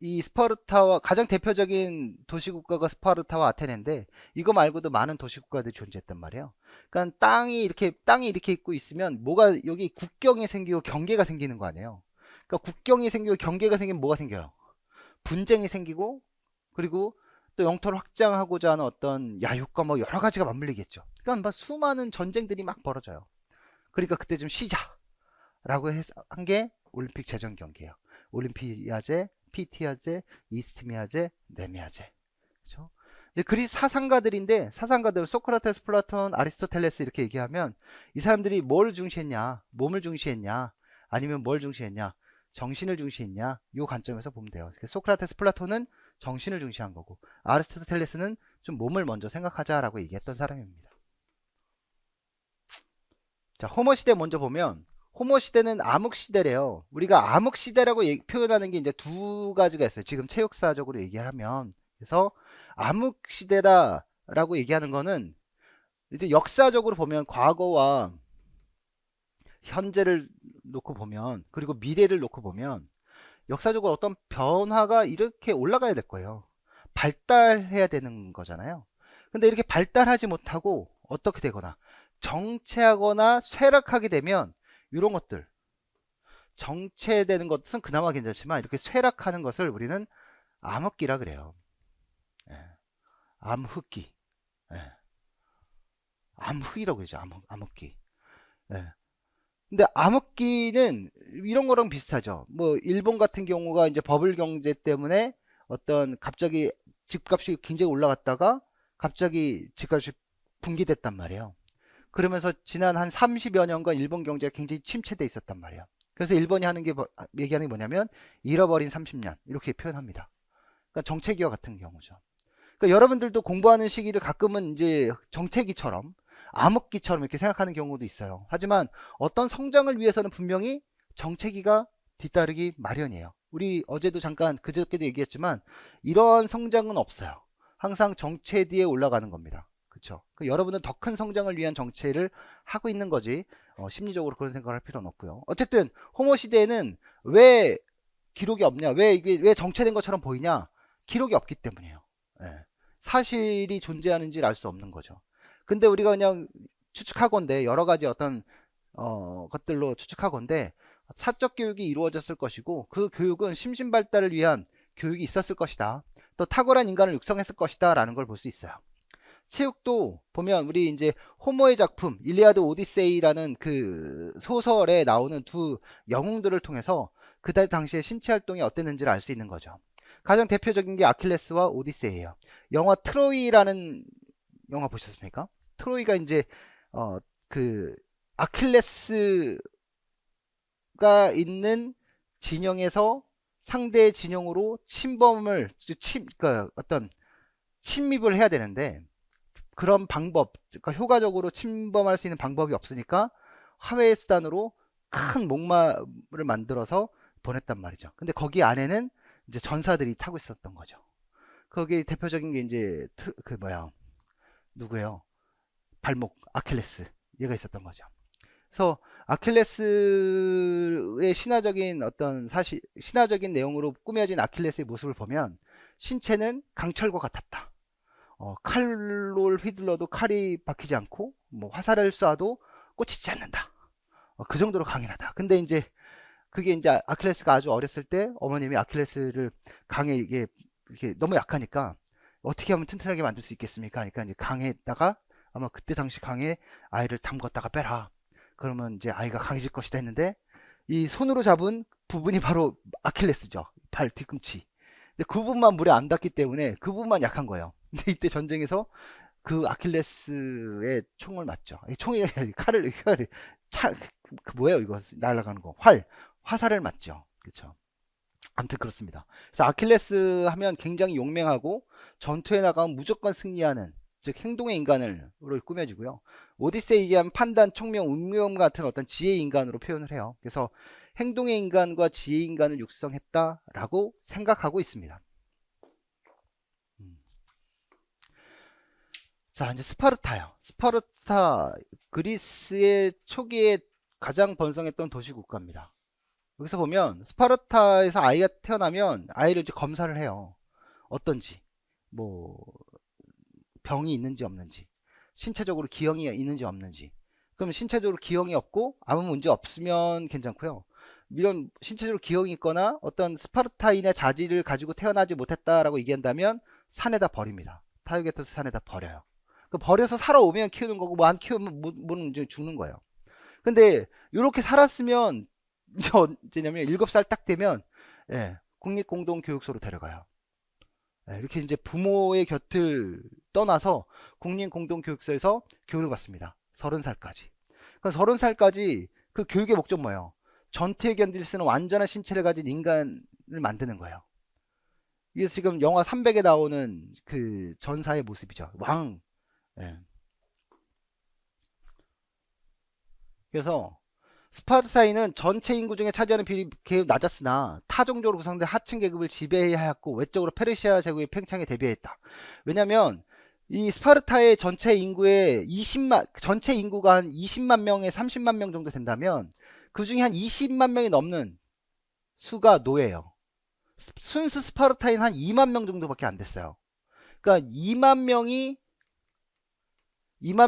이 스파르타와 가장 대표적인 도시국가가 스파르타와 아테네인데, 이거 말고도 많은 도시국가들이 존재했단 말이에요. 그러니까 땅이 이렇게 있고 있으면 뭐가 여기 국경이 생기고 경계가 생기는 거 아니에요. 그러니까 국경이 생기고 경계가 생기면 뭐가 생겨요? 분쟁이 생기고, 그리고 또 영토를 확장하고자 하는 어떤 야욕과 뭐 여러 가지가 맞물리겠죠. 그러니까 막 수많은 전쟁들이 막 벌어져요. 그러니까 그때 좀 쉬자라고 한 게 올림픽 제전 경기예요. 올림피아제, 피티아제, 이스트미아제, 네미아제. 그렇죠? 그리스 사상가들인데, 사상가들 소크라테스, 플라톤, 아리스토텔레스 이렇게 얘기하면 이 사람들이 뭘 중시했냐? 몸을 중시했냐? 아니면 뭘 중시했냐? 정신을 중시했냐? 이 관점에서 보면 돼요. 소크라테스, 플라톤은 정신을 중시한 거고, 아리스토텔레스는 좀 몸을 먼저 생각하자라고 얘기했던 사람입니다. 자, 호모 시대 먼저 보면, 호모 시대는 암흑 시대래요. 우리가 암흑 시대라고 표현하는 게 이제 두 가지가 있어요. 지금 체육사적으로 얘기하면. 그래서 암흑 시대다라고 얘기하는 거는 이제 역사적으로 보면 과거와 현재를 놓고 보면, 그리고 미래를 놓고 보면 역사적으로 어떤 변화가 이렇게 올라가야 될 거예요. 발달해야 되는 거잖아요. 근데 이렇게 발달하지 못하고 어떻게 되거나 정체하거나 쇠락하게 되면, 이런 것들, 정체되는 것은 그나마 괜찮지만 이렇게 쇠락하는 것을 우리는 암흑기라 그래요. 예, 암흑기. 예, 암흑이라고 그러죠. 암흑기. 예. 근데 암흑기는 이런 거랑 비슷하죠. 뭐 일본 같은 경우가 이제 버블 경제 때문에 어떤 갑자기 집값이 굉장히 올라갔다가 갑자기 집값이 붕괴됐단 말이에요. 그러면서 지난 한 30여 년간 일본 경제가 굉장히 침체돼 있었단 말이에요. 그래서 일본이 하는 게 얘기하는 게 뭐냐면 잃어버린 30년 이렇게 표현합니다. 그러니까 정체기와 같은 경우죠. 그러니까 여러분들도 공부하는 시기를 가끔은 이제 정체기처럼, 암흑기처럼 이렇게 생각하는 경우도 있어요. 하지만 어떤 성장을 위해서는 분명히 정체기가 뒤따르기 마련이에요. 우리 어제도 잠깐 그저께도 얘기했지만 이러한 성장은 없어요. 항상 정체 뒤에 올라가는 겁니다. 그렇죠? 여러분은 더 큰 성장을 위한 정체를 하고 있는 거지, 심리적으로 그런 생각을 할 필요는 없고요. 어쨌든 호모 시대에는 왜 기록이 없냐, 왜 이게 왜 정체된 것처럼 보이냐, 기록이 없기 때문이에요. 예. 사실이 존재하는지를 알 수 없는 거죠. 근데 우리가 그냥 추측하건대, 여러 가지 어떤 것들로 추측하건대 사적 교육이 이루어졌을 것이고, 그 교육은 심신발달을 위한 교육이 있었을 것이다. 또 탁월한 인간을 육성했을 것이다 라는 걸 볼 수 있어요. 체육도 보면 우리 이제 호모의 작품 일리아드 오디세이라는 그 소설에 나오는 두 영웅들을 통해서 그때 당시에 신체 활동이 어땠는지를 알 수 있는 거죠. 가장 대표적인 게 아킬레스와 오디세이예요. 영화 트로이라는 영화 보셨습니까? 트로이가 이제 그 아킬레스가 있는 진영에서 상대 진영으로 침범을 그러니까 어떤 침입을 해야 되는데, 그런 방법, 그러니까 효과적으로 침범할 수 있는 방법이 없으니까 화훼의 수단으로 큰 목마를 만들어서 보냈단 말이죠. 근데 거기 안에는 이제 전사들이 타고 있었던 거죠. 거기 대표적인 게 이제 그 뭐야, 누구예요? 발목 아킬레스, 얘가 있었던 거죠. 그래서 아킬레스의 신화적인 어떤 사실, 신화적인 내용으로 꾸며진 아킬레스의 모습을 보면 신체는 강철과 같았다. 칼을 휘둘러도 칼이 박히지 않고 뭐 화살을 쏴도 꽂히지 않는다. 그 정도로 강인하다. 근데 이제 그게 이제 아킬레스가 아주 어렸을 때 어머님이 아킬레스를 강에 이게 너무 약하니까 어떻게 하면 튼튼하게 만들 수 있겠습니까? 그러니까 이제 강에다가 아마 그때 당시 강에 아이를 담궜다가 빼라. 그러면 이제 아이가 강해질 것이다 했는데 이 손으로 잡은 부분이 바로 아킬레스죠. 발 뒤꿈치. 근데 그 부분만 물에 안 닿기 때문에 그 부분만 약한 거예요. 근데 이때 전쟁에서 그 아킬레스의 총을 맞죠. 이 총이 칼을 그 뭐예요 이거 날아가는 거 화살을 맞죠. 그렇죠. 아무튼 그렇습니다. 그래서 아킬레스 하면 굉장히 용맹하고 전투에 나가면 무조건 승리하는 즉 행동의 인간으로 꾸며지고요. 오디세이 얘기하면 판단, 총명, 운명 같은 어떤 지혜 인간으로 표현을 해요. 그래서 행동의 인간과 지혜 인간을 육성했다라고 생각하고 있습니다. 자, 이제 스파르타요. 스파르타, 그리스의 초기에 가장 번성했던 도시 국가입니다. 여기서 보면 스파르타에서 아이가 태어나면 아이를 이제 검사를 해요. 어떤지, 뭐 병이 있는지 없는지, 신체적으로 기형이 있는지 없는지. 그럼 신체적으로 기형이 없고 아무 문제 없으면 괜찮고요. 이런 신체적으로 기형이 있거나 어떤 스파르타인의 자질을 가지고 태어나지 못했다라고 얘기한다면 산에다 버립니다. 타유게토스 산에다 버려요. 버려서 살아오면 키우는 거고 뭐 안 키우면 뭐는 이제 죽는 거예요. 근데 이렇게 살았으면 이제 언제냐면 7살 딱 되면 국립공동교육소로 데려가요. 이렇게 이제 부모의 곁을 떠나서 국립공동교육소에서 교육을 받습니다. 30살까지. 그러니까 30살까지 그 교육의 목적 뭐예요? 전투에 견딜 수 있는 완전한 신체를 가진 인간을 만드는 거예요. 이게 지금 영화 300에 나오는 그 전사의 모습이죠. 왕. 예. 그래서 스파르타인은 전체 인구 중에 차지하는 비율이 계속 낮았으나 타종적으로 구성된 하층 계급을 지배해야 했고 외적으로 페르시아 제국의 팽창에 대비했다. 왜냐하면 이 스파르타의 전체 인구의 전체 인구가 한 20만 명에 30만 명 정도 된다면 그 중에 한 20만 명이 넘는 수가 노예예요. 순수 스파르타인 한 2만 명 정도밖에 안 됐어요. 그러니까 2만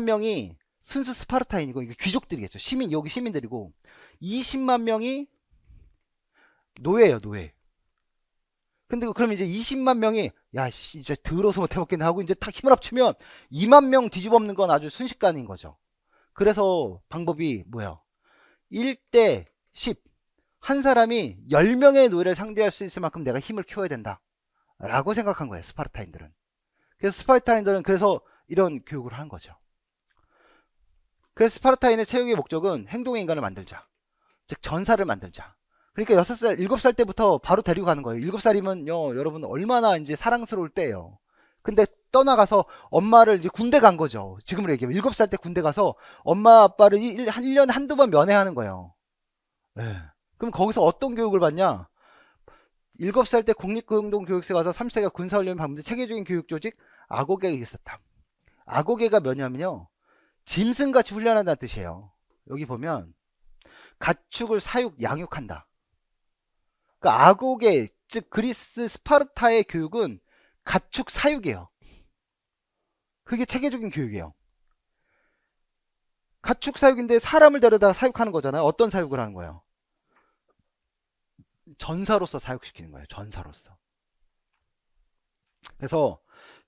명이 순수 스파르타인이고 이게 귀족들이겠죠. 여기 시민들이고 20만 명이 노예예요, 노예. 근데 그럼 이제 20만 명이 야, 씨, 이제 들어서 못 해먹겠네 하고 이제 딱 힘을 합치면 2만 명 뒤집어엎는 건 아주 순식간인 거죠. 그래서 방법이 뭐예요? 1대 10. 한 사람이 10명의 노예를 상대할 수 있을 만큼 내가 힘을 키워야 된다. 라고 생각한 거예요, 스파르타인들은. 그래서 스파르타인들은 그래서 이런 교육을 한 거죠. 그래서 스파르타인의 체육의 목적은 행동의 인간을 만들자. 즉 전사를 만들자. 그러니까 6살, 7살 때부터 바로 데리고 가는 거예요. 7살이면요, 여러분 얼마나 이제 사랑스러울 때예요. 근데 떠나가서 엄마를 이제 군대 간 거죠. 지금으로 얘기하면 7살 때 군대 가서 엄마 아빠를 1년에 한두 번 면회하는 거예요. 네. 그럼 거기서 어떤 교육을 받냐? 7살 때 국립공동교육소에 가서 3세가 군사훈련을 받는데 체계적인 교육조직 아고게가 있었다. 아고게가 뭐냐면요, 짐승같이 훈련한다는 뜻이에요. 여기 보면 가축을 사육, 양육한다. 그러니까 아고게, 즉 그리스 스파르타의 교육은 가축 사육이에요. 그게 체계적인 교육이에요. 가축 사육인데 사람을 데려다 사육하는 거잖아요. 어떤 사육을 하는 거예요? 전사로서 사육시키는 거예요. 전사로서. 그래서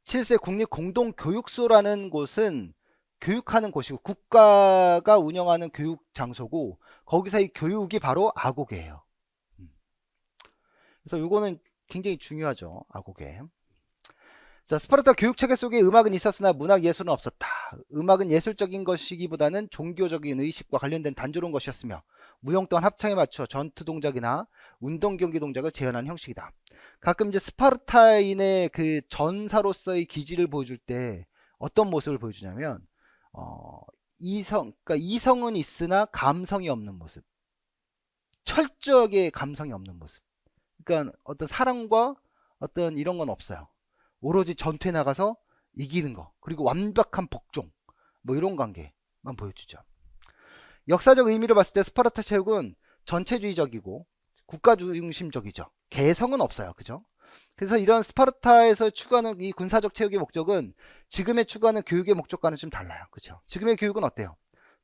7세 국립공동교육소라는 곳은 교육하는 곳이고 국가가 운영하는 교육 장소고 거기서 이 교육이 바로 아고게예요. 그래서 이거는 굉장히 중요하죠. 아고게. 자, 스파르타 교육체계 속에 음악은 있었으나 문학 예술은 없었다. 음악은 예술적인 것이기보다는 종교적인 의식과 관련된 단조로운 것이었으며 무용 또한 합창에 맞춰 전투 동작이나 운동 경기 동작을 재현하는 형식이다. 가끔 이제 스파르타인의 그 전사로서의 기질을 보여줄 때 어떤 모습을 보여주냐면 그러니까 이성은 있으나 감성이 없는 모습. 철저하게 감성이 없는 모습. 그러니까 어떤 사랑과 어떤 이런 건 없어요. 오로지 전투에 나가서 이기는 거, 그리고 완벽한 복종, 뭐 이런 관계만 보여주죠. 역사적 의미를 봤을 때 스파르타 체육은 전체주의적이고 국가 중심적이죠. 개성은 없어요. 그죠? 그래서 이런 스파르타에서 추구하는 이 군사적 체육의 목적은 지금의 추구하는 교육의 목적과는 좀 달라요. 그죠? 지금의 교육은 어때요?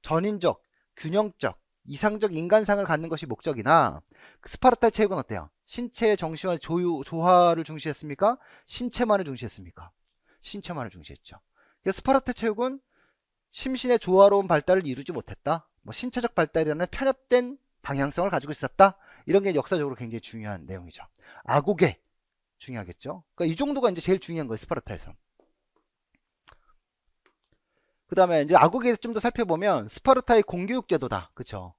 전인적, 균형적, 이상적 인간상을 갖는 것이 목적이나 스파르타 체육은 어때요? 신체의 정신과 조화를 중시했습니까? 신체만을 중시했습니까? 신체만을 중시했죠. 그래서 스파르타 체육은 심신의 조화로운 발달을 이루지 못했다. 뭐 신체적 발달이라는 편협된 방향성을 가지고 있었다. 이런 게 역사적으로 굉장히 중요한 내용이죠. 아고게 중요하겠죠. 그러니까 이 정도가 이제 제일 중요한 거예요. 스파르타에서. 그 다음에 이제 아고게에서 좀 더 살펴보면 스파르타의 공교육 제도다. 그쵸?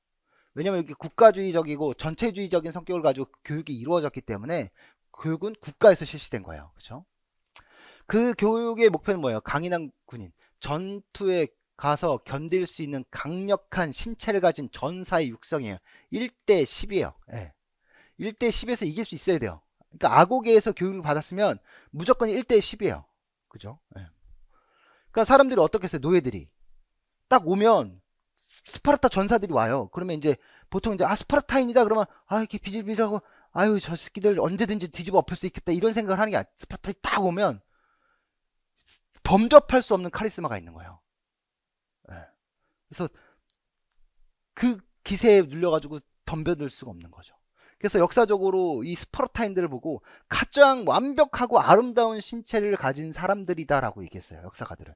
왜냐면 여기 국가주의적이고 전체주의적인 성격을 가지고 교육이 이루어졌기 때문에 교육은 국가에서 실시된 거예요. 그쵸? 그 교육의 목표는 뭐예요? 강인한 군인. 전투에 가서 견딜 수 있는 강력한 신체를 가진 전사의 육성이에요. 1대 10이에요. 예. 1대 10에서 이길 수 있어야 돼요. 그러니까 아고게에서 교육을 받았으면 무조건 1대 10이에요. 그죠? 예. 그러니까 사람들이 어떻게 했어요? 노예들이. 딱 오면 스파르타 전사들이 와요. 그러면 이제 보통 이제 스파르타인이다 그러면 이렇게 비질비질하고 아유 저 새끼들 언제든지 뒤집어 엎을 수 있겠다 이런 생각을 하는 게 아니라 스파르타인이 딱 오면 범접할 수 없는 카리스마가 있는 거예요. 예. 그래서 그 기세에 눌려가지고 덤벼들 수가 없는 거죠. 그래서 역사적으로 이 스파르타인들을 보고 가장 완벽하고 아름다운 신체를 가진 사람들이다라고 얘기했어요. 역사가들은.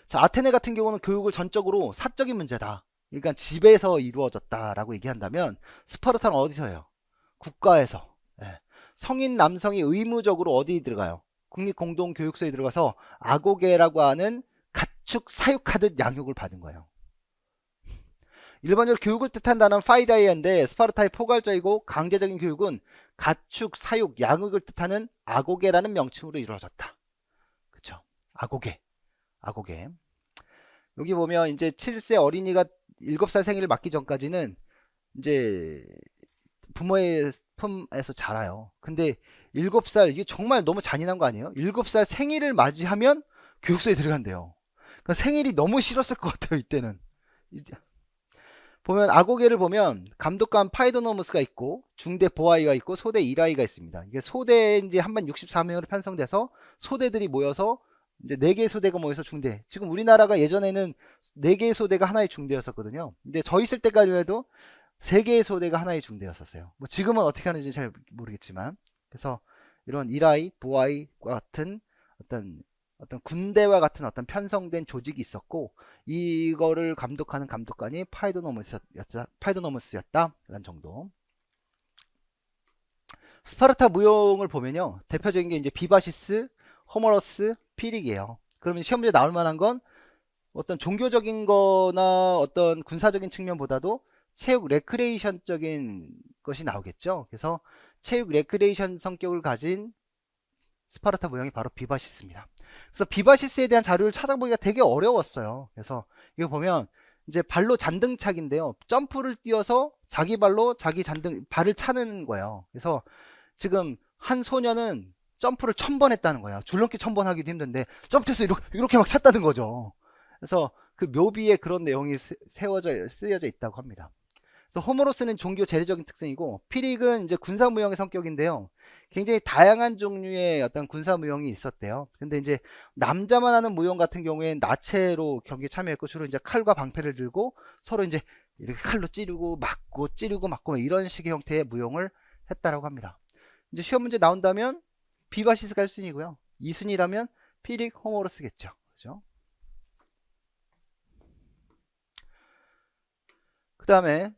자, 아테네 같은 경우는 교육을 전적으로 사적인 문제다. 그러니까 집에서 이루어졌다라고 얘기한다면 스파르타는 어디서 해요? 국가에서. 예. 성인 남성이 의무적으로 어디 들어가요? 국립공동교육소에 들어가서 아고게라고 하는 가축 사육하듯 양육을 받은 거예요. 일반적으로 교육을 뜻한 단어는 파이다이아인데 스파르타의 포괄적이고 강제적인 교육은 가축 사육 양육을 뜻하는 아고게라는 명칭으로 이루어졌다. 그쵸? 아고게. 아고게. 여기 보면 이제 7세 어린이가 7살 생일을 맞기 전까지는 이제 부모의 품에서 자라요. 근데 7살, 이게 정말 너무 잔인한 거 아니에요? 7살 생일을 맞이하면 교육소에 들어간대요. 그러니까 생일이 너무 싫었을 것 같아요, 이때는. 보면 아고게를 보면 감독관 파이도노무스가 있고 중대 보아이가 있고 소대 이라이가 있습니다. 이게 소대 이제 한반 64명으로 편성돼서 소대들이 모여서 이제 4개의 소대가 모여서 중대. 지금 우리나라가 예전에는 4개의 소대가 하나의 중대였었거든요. 근데 저 있을 때까지만 해도 3개의 소대가 하나의 중대였었어요. 뭐 지금은 어떻게 하는지 잘 모르겠지만. 그래서 이런 이라이, 보아이와 같은 어떤 군대와 같은 어떤 편성된 조직이 있었고 이거를 감독하는 감독관이 파이도노무스였다. 라는 정도. 스파르타 무용을 보면요. 대표적인 게 이제 비바시스, 호머러스, 피릭이에요. 그러면 시험 문제 나올 만한 건 어떤 종교적인 거나 어떤 군사적인 측면보다도 체육 레크레이션적인 것이 나오겠죠. 그래서 체육 레크레이션 성격을 가진 스파르타 무용이 바로 비바시스입니다. 그래서 비바시스에 대한 자료를 찾아보기가 되게 어려웠어요. 그래서 이거 보면 이제 발로 잔등착인데요. 점프를 뛰어서 자기 발로 자기 발을 차는 거예요. 그래서 지금 한 소녀는 점프를 1000번 했다는 거야. 줄넘기 1000번 하기도 힘든데 점프해서 이렇게 막 찼다는 거죠. 그래서 그 묘비에 그런 내용이 쓰여져 있다고 합니다. 그래서 호모로스는 종교 재래적인 특성이고 피릭은 이제 군사무용의 성격인데요. 굉장히 다양한 종류의 어떤 군사무용이 있었대요. 근데 이제 남자만 하는 무용 같은 경우에는 나체로 경기에 참여했고 주로 이제 칼과 방패를 들고 서로 이제 이렇게 칼로 찌르고 맞고 이런 식의 형태의 무용을 했다라고 합니다. 이제 시험 문제 나온다면 비바시스가 1순위고요. 2순위라면 피릭, 호모로스겠죠. 그죠? 그 다음에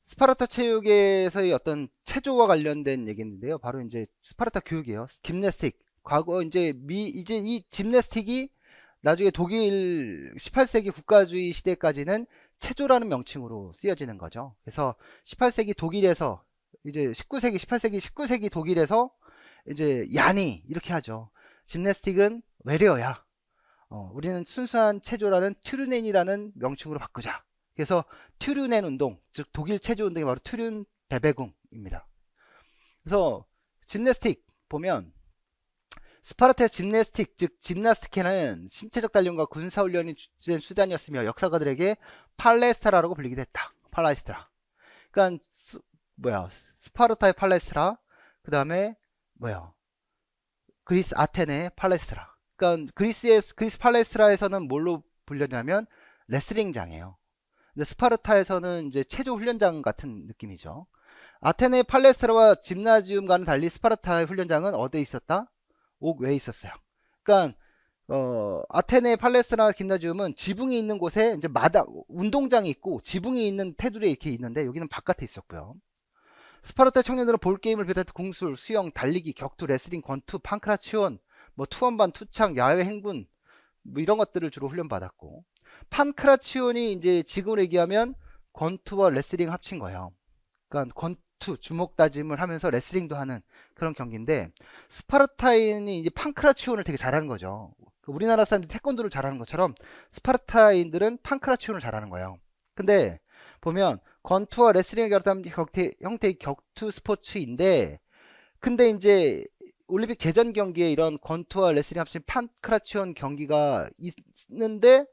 스파르타 체육에서의 어떤 체조와 관련된 얘기인데요. 바로 이제 스파르타 교육이에요. 김네스틱. 과거 이제 이제 이 짐네스틱이 나중에 독일 18세기 국가주의 시대까지는 체조라는 명칭으로 쓰여지는 거죠. 그래서 18세기 독일에서 이제 19세기 독일에서 이제 야니 이렇게 하죠. 짐네스틱은 외래어야. 우리는 순수한 체조라는 튜르넨이라는 명칭으로 바꾸자. 그래서 튜르넨 운동, 즉 독일 체조 운동이 바로 튜른 베베궁입니다. 그래서 짐네스틱 보면 스파르타의 짐내스틱, 즉 짐나스티케는 신체적 단련과 군사훈련이 주된 수단이었으며 역사가들에게 팔레스타라고 불리기도 했다. 팔라이스트라. 그러니까 스파르타의 팔레스트라, 그 다음에 뭐야 그리스 아테네 팔레스트라. 그러니까 그리스 팔레스트라에서는 뭘로 불렸냐면 레슬링장이에요. 근데 스파르타에서는 이제 체조 훈련장 같은 느낌이죠. 아테네 팔레스트라와 짐나지움과는 달리 스파르타의 훈련장은 어디에 있었다? 옥외에 있었어요. 그러니까 아테네 팔레스트라 김나지움은 지붕이 있는 곳에 이제 마당 운동장이 있고 지붕이 있는 테두리에 이렇게 있는데 여기는 바깥에 있었고요. 스파르타 청년들은 볼게임을 비롯해 공술, 수영, 달리기, 격투, 레슬링, 권투, 판크라치온, 뭐 투혼반, 투창, 야외 행군 뭐 이런 것들을 주로 훈련받았고, 판크라치온이 이제 지금으로 얘기하면 권투와 레슬링 합친 거예요. 그러니까 권투, 주먹 다짐을 하면서 레슬링도 하는 그런 경기인데, 스파르타인이 이제 판크라치온을 되게 잘하는 거죠. 우리나라 사람들이 태권도를 잘하는 것처럼 스파르타인들은 판크라치온을 잘하는 거예요. 근데 보면 권투와 레슬링을 결합한 형태의 격투 스포츠인데, 근데 이제 올림픽 제전 경기에 이런 권투와 레슬링 합친 판크라치온 경기가 있는데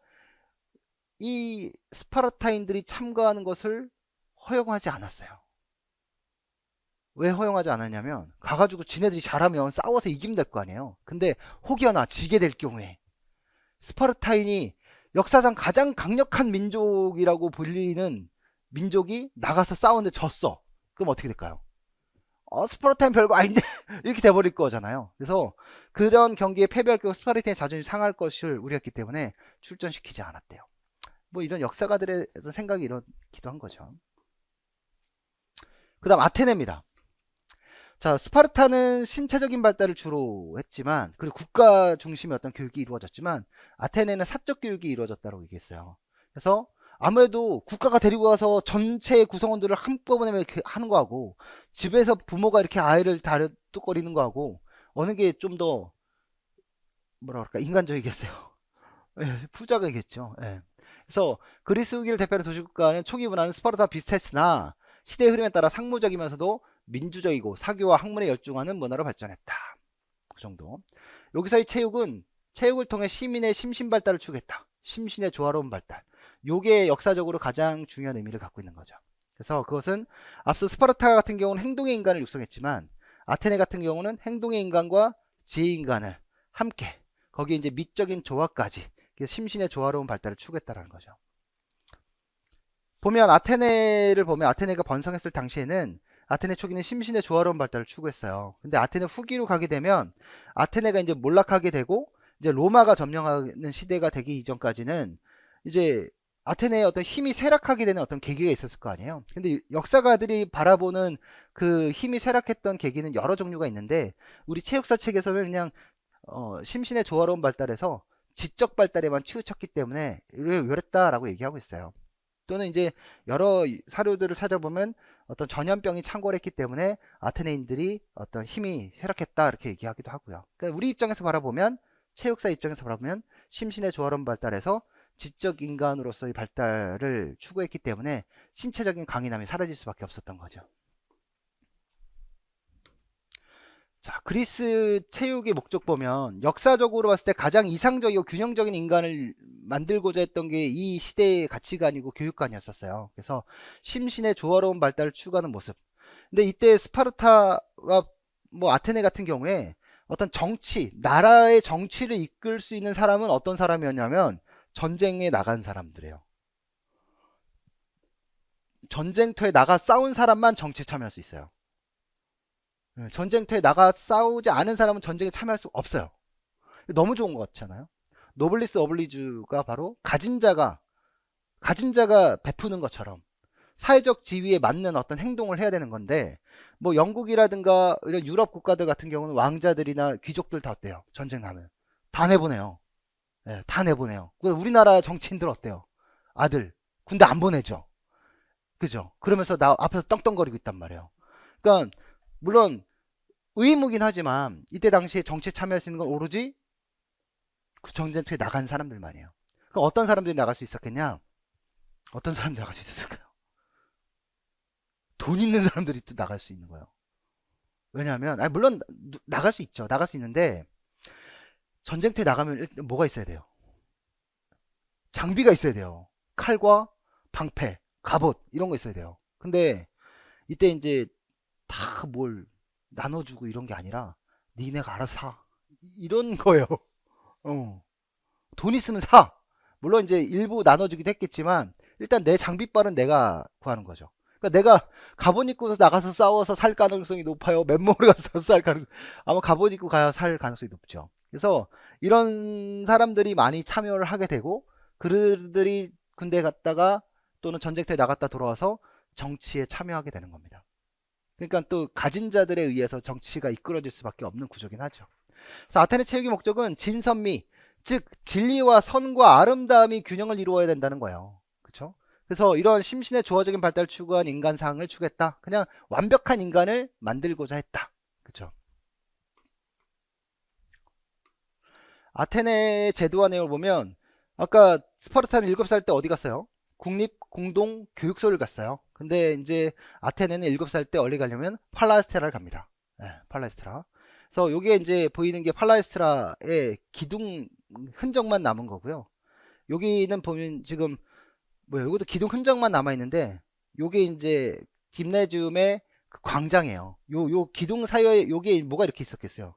이 스파르타인들이 참가하는 것을 허용하지 않았어요. 왜 허용하지 않았냐면 가가지고 지네들이 잘하면 싸워서 이기면 될 거 아니에요. 근데 혹여나 지게 될 경우에 스파르타인이 역사상 가장 강력한 민족이라고 불리는 민족이 나가서 싸우는데 졌어. 그럼 어떻게 될까요? 스파르타인 별거 아닌데 이렇게 돼버릴 거잖아요. 그래서 그런 경기에 패배할 경우 스파르타인의 자존심이 상할 것을 우려했기 때문에 출전시키지 않았대요. 뭐 이런 역사가들의 생각이 이렇기도 한 거죠. 그 다음 아테네입니다. 자, 스파르타는 신체적인 발달을 주로 했지만, 그리고 국가 중심의 어떤 교육이 이루어졌지만, 아테네는 사적 교육이 이루어졌다고 얘기했어요. 그래서 아무래도 국가가 데리고 가서 전체 구성원들을 한꺼번에 이렇게 하는 거하고, 집에서 부모가 이렇게 아이를 다루뚝거리는 거하고, 어느 게 좀 더, 뭐라 그럴까, 인간적이겠어요. 예, 부자가겠죠. 예. 그래서 그리스 후기를 대표하는 도시국가는 초기 문화는 스파르타 비슷했으나, 시대의 흐름에 따라 상무적이면서도 민주적이고 사교와 학문에 열중하는 문화로 발전했다. 그 정도. 여기서의 체육을 통해 시민의 심신 발달을 추구했다. 심신의 조화로운 발달. 요게 역사적으로 가장 중요한 의미를 갖고 있는 거죠. 그래서 그것은 앞서 스파르타 같은 경우는 행동의 인간을 육성했지만 아테네 같은 경우는 행동의 인간과 지혜 인간을 함께 거기에 이제 미적인 조화까지 심신의 조화로운 발달을 추구했다는 거죠. 보면 아테네가 번성했을 당시에는 아테네 초기는 심신의 조화로운 발달을 추구했어요. 근데 아테네 후기로 가게 되면 아테네가 이제 몰락하게 되고 이제 로마가 점령하는 시대가 되기 이전까지는 이제 아테네의 어떤 힘이 쇠락하게 되는 어떤 계기가 있었을 거 아니에요. 근데 역사가들이 바라보는 그 힘이 쇠락했던 계기는 여러 종류가 있는데 우리 체육사 책에서는 그냥 심신의 조화로운 발달에서 지적 발달에만 치우쳤기 때문에 이랬다라고 얘기하고 있어요. 또는 이제 여러 사료들을 찾아보면 어떤 전염병이 창궐 했기 때문에 아테네인들이 어떤 힘이 쇠락했다 이렇게 얘기하기도 하고요. 그러니까 우리 입장에서 바라보면 체육사 입장에서 바라보면 심신의 조화로운 발달에서 지적 인간으로서의 발달을 추구했기 때문에 신체적인 강인함이 사라질 수밖에 없었던 거죠. 자, 그리스 체육의 목적 보면 역사적으로 봤을 때 가장 이상적이고 균형적인 인간을 만들고자 했던 게 이 시대의 가치관이고 교육관이었었어요. 그래서 심신의 조화로운 발달을 추구하는 모습. 근데 이때 스파르타와 뭐 아테네 같은 경우에 어떤 정치, 나라의 정치를 이끌 수 있는 사람은 어떤 사람이었냐면 전쟁에 나간 사람들이에요. 전쟁터에 나가 싸운 사람만 정치에 참여할 수 있어요. 전쟁터에 나가 싸우지 않은 사람은 전쟁에 참여할 수 없어요. 너무 좋은 것 같잖아요. 노블리스 어블리주가 바로 가진 자가 베푸는 것처럼 사회적 지위에 맞는 어떤 행동을 해야 되는 건데 뭐 영국이라든가 이런 유럽 국가들 같은 경우는 왕자들이나 귀족들 다 어때요? 전쟁 나면 다 내보내요. 예, 다 내보내요. 우리나라 정치인들 어때요? 아들 군대 안 보내죠. 그죠? 그러면서 나 앞에서 떵떵거리고 있단 말이에요. 그러니까 물론 의무긴 하지만 이때 당시에 정치에 참여할 수 있는 건 오로지 그 전쟁터에 나간 사람들만이에요. 그럼 어떤 사람들이 나갈 수 있었겠냐? 어떤 사람들이 나갈 수 있었을까요? 돈 있는 사람들이 또 나갈 수 있는 거예요. 왜냐하면 물론 나갈 수 있죠. 나갈 수 있는데 전쟁터에 나가면 일단 뭐가 있어야 돼요? 장비가 있어야 돼요. 칼과 방패, 갑옷 이런 거 있어야 돼요. 근데 이때 이제 다 뭘 나눠주고 이런 게 아니라 니네가 알아서 사. 이런 거예요. 어. 돈 있으면 사. 물론 이제 일부 나눠주기도 했겠지만 일단 내 장비빨은 내가 구하는 거죠. 그러니까 내가 갑옷 입고 나가서 싸워서 살 가능성이 높아요. 맨몸으로 가서 살 가능 아마 갑옷 입고 가야 살 가능성이 높죠. 그래서 이런 사람들이 많이 참여를 하게 되고 그들이 군대 갔다가 또는 전쟁터에 나갔다 돌아와서 정치에 참여하게 되는 겁니다. 그러니까 또 가진 자들에 의해서 정치가 이끌어질 수밖에 없는 구조긴 하죠. 그래서 아테네 체육의 목적은 진선미, 즉 진리와 선과 아름다움이 균형을 이루어야 된다는 거예요. 그렇죠? 그래서 이런 심신의 조화적인 발달을 추구한 인간상을 추구했다. 그냥 완벽한 인간을 만들고자 했다. 그렇죠? 아테네 제도화 내용을 보면 아까 스파르타는 7살 때 어디 갔어요? 국립 공동 교육소를 갔어요. 근데 이제 아테네는 7살 때 어디 가려면 팔라스테라를 갑니다. 네, 팔라스테라. 그래서 요게 이제 보이는 게 팔라스테라의 기둥 흔적만 남은 거고요. 여기는 보면 지금 뭐야, 이것도 기둥 흔적만 남아 있는데 요게 이제 김네지움의 그 광장이에요. 요 기둥 사이에 요게 뭐가 이렇게 있었겠어요?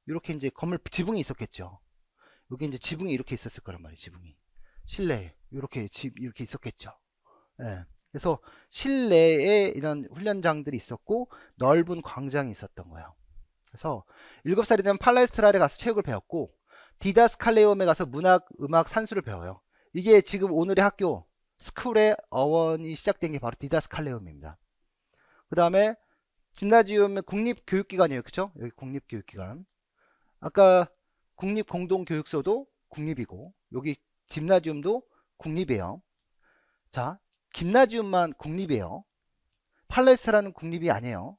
이렇게 이제 건물 지붕이 있었겠죠. 여기 이제 지붕이 이렇게 있었을 거란 말이에요. 지붕이 실내에 이렇게 집 이렇게 있었겠죠. 예. 그래서 실내에 이런 훈련장들이 있었고 넓은 광장이 있었던 거예요. 그래서 7살이 되면 팔레스트라에 가서 체육을 배웠고 디다스칼레움에 가서 문학, 음악, 산수를 배워요. 이게 지금 오늘의 학교 스쿨의 어원이 시작된 게 바로 디다스칼레움입니다. 그 다음에 짐나지움은 국립교육기관이에요. 그쵸? 여기 국립교육기관. 아까 국립공동교육소도 국립이고 여기 짐나지움도 국립이에요. 자, 김나지움만 국립이에요. 팔레스트라는 국립이 아니에요.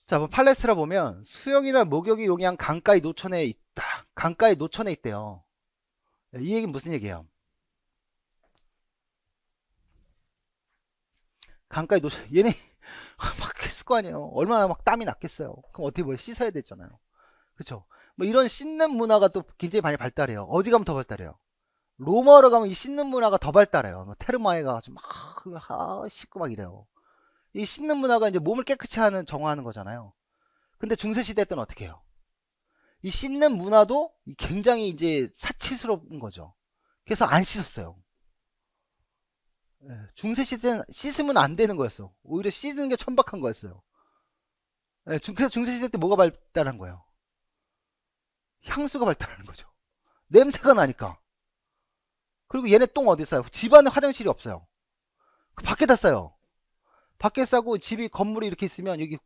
자, 뭐 팔레스트라 보면 수영이나 목욕이 용이한 강가의 노천에 있다. 강가의 노천에 있대요. 이 얘기는 무슨 얘기예요? 강가의 노천 얘네 막 했을 거 아니에요. 얼마나 막 땀이 났겠어요. 그럼 어떻게 뭘 씻어야 되잖아요. 그쵸? 뭐 이런 씻는 문화가 또 굉장히 많이 발달해요. 어디 가면 더 발달해요? 로마로 가면 이 씻는 문화가 더 발달해요. 뭐 테르마에 가서 막 씻고 막 이래요. 이 씻는 문화가 이제 몸을 깨끗이 하는 정화하는 거잖아요. 근데 중세 시대 때는 어떻게 해요? 이 씻는 문화도 굉장히 이제 사치스러운 거죠. 그래서 안 씻었어요. 예, 중세 시대는 씻으면 안 되는 거였어. 오히려 씻는 게 천박한 거였어요. 예, 그래서 중세 시대 때 뭐가 발달한 거예요? 향수가 발달하는 거죠. 냄새가 나니까. 그리고 얘네 똥 어디 싸요? 집안에 화장실이 없어요. 그 밖에다 싸요. 밖에 싸고 집이 건물이 이렇게 있으면 여기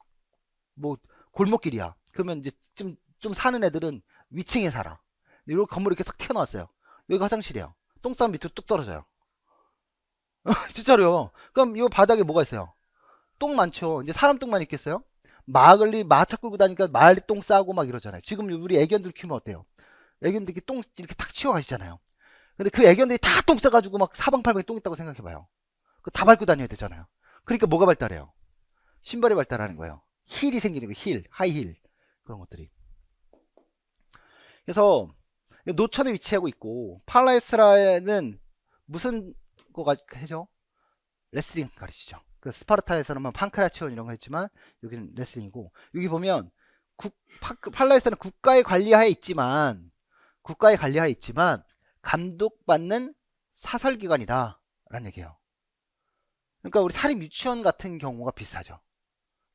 뭐 골목길이야. 그러면 이제 좀 사는 애들은 위층에 살아. 이렇게 건물이 이렇게 탁 튀어나왔어요. 여기가 화장실이야. 똥싸면 밑으로 뚝 떨어져요. 진짜로요. 그럼 이 바닥에 뭐가 있어요? 똥 많죠. 이제 사람 똥만 있겠어요? 마을이 마차 끌고 다니까 마을이 똥 싸고 막 이러잖아요. 지금 우리 애견들 키우면 어때요? 애견들이 똥 이렇게 탁 치워 가시잖아요. 근데 그 애견들이 다 똥 싸가지고 막 사방팔방에 똥 있다고 생각해봐요. 그 다 밟고 다녀야 되잖아요. 그러니까 뭐가 발달해요? 신발이 발달하는 거예요. 힐이 생기는 거예요. 힐, 하이힐 그런 것들이. 그래서 노천에 위치하고 있고 팔라에스라는 무슨 거가 해죠? 레슬링 가르치죠. 그 스파르타에서는 판크라치온 이런 거 했지만 여기는 레슬링이고 여기 보면 팔라에스는 국가에 관리하에 있지만 감독받는 사설기관이다 라는 얘기예요. 그러니까 우리 사립 유치원 같은 경우가 비슷하죠.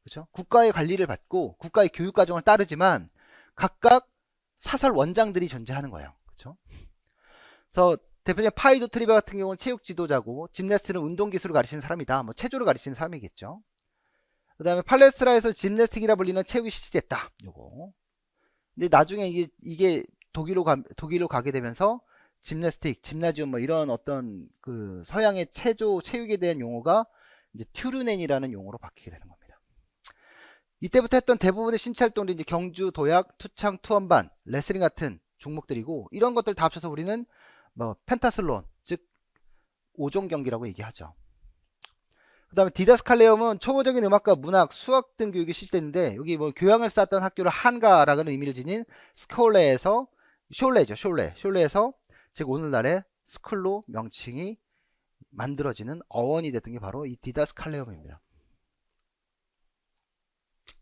그렇죠? 국가의 관리를 받고 국가의 교육 과정을 따르지만 각각 사설 원장들이 존재하는 거예요. 그렇죠? 그래서 대표적인 파이도 트리베 같은 경우는 체육 지도자고 짐네스트는 운동 기술을 가르치는 사람이다. 뭐 체조를 가르치는 사람이겠죠. 그 다음에 팔레스트라에서 짐네스틱이라 불리는 체육이 실시됐다. 요거. 근데 나중에 이게 독일로 가게 되면서 짐네스틱, 짐나지움 뭐 이런 어떤 그 서양의 체육에 대한 용어가 이제 튜르넨이라는 용어로 바뀌게 되는 겁니다. 이때부터 했던 대부분의 신체 활동들이 이제 경주, 도약, 투창, 투원반, 레슬링 같은 종목들이고 이런 것들 다 합쳐서 우리는 뭐 펜타슬론, 즉 5종 경기라고 얘기하죠. 그 다음에 디다스칼레움은 초보적인 음악과 문학, 수학 등 교육이 실시되는데 여기 뭐 교양을 쌓았던 학교를 한가라는 의미를 지닌 스콜레에서 숄레죠. 숄레에서 즉 오늘날의 스쿨로 명칭이 만들어지는 어원이 됐던 게 바로 이 디다스칼레움입니다.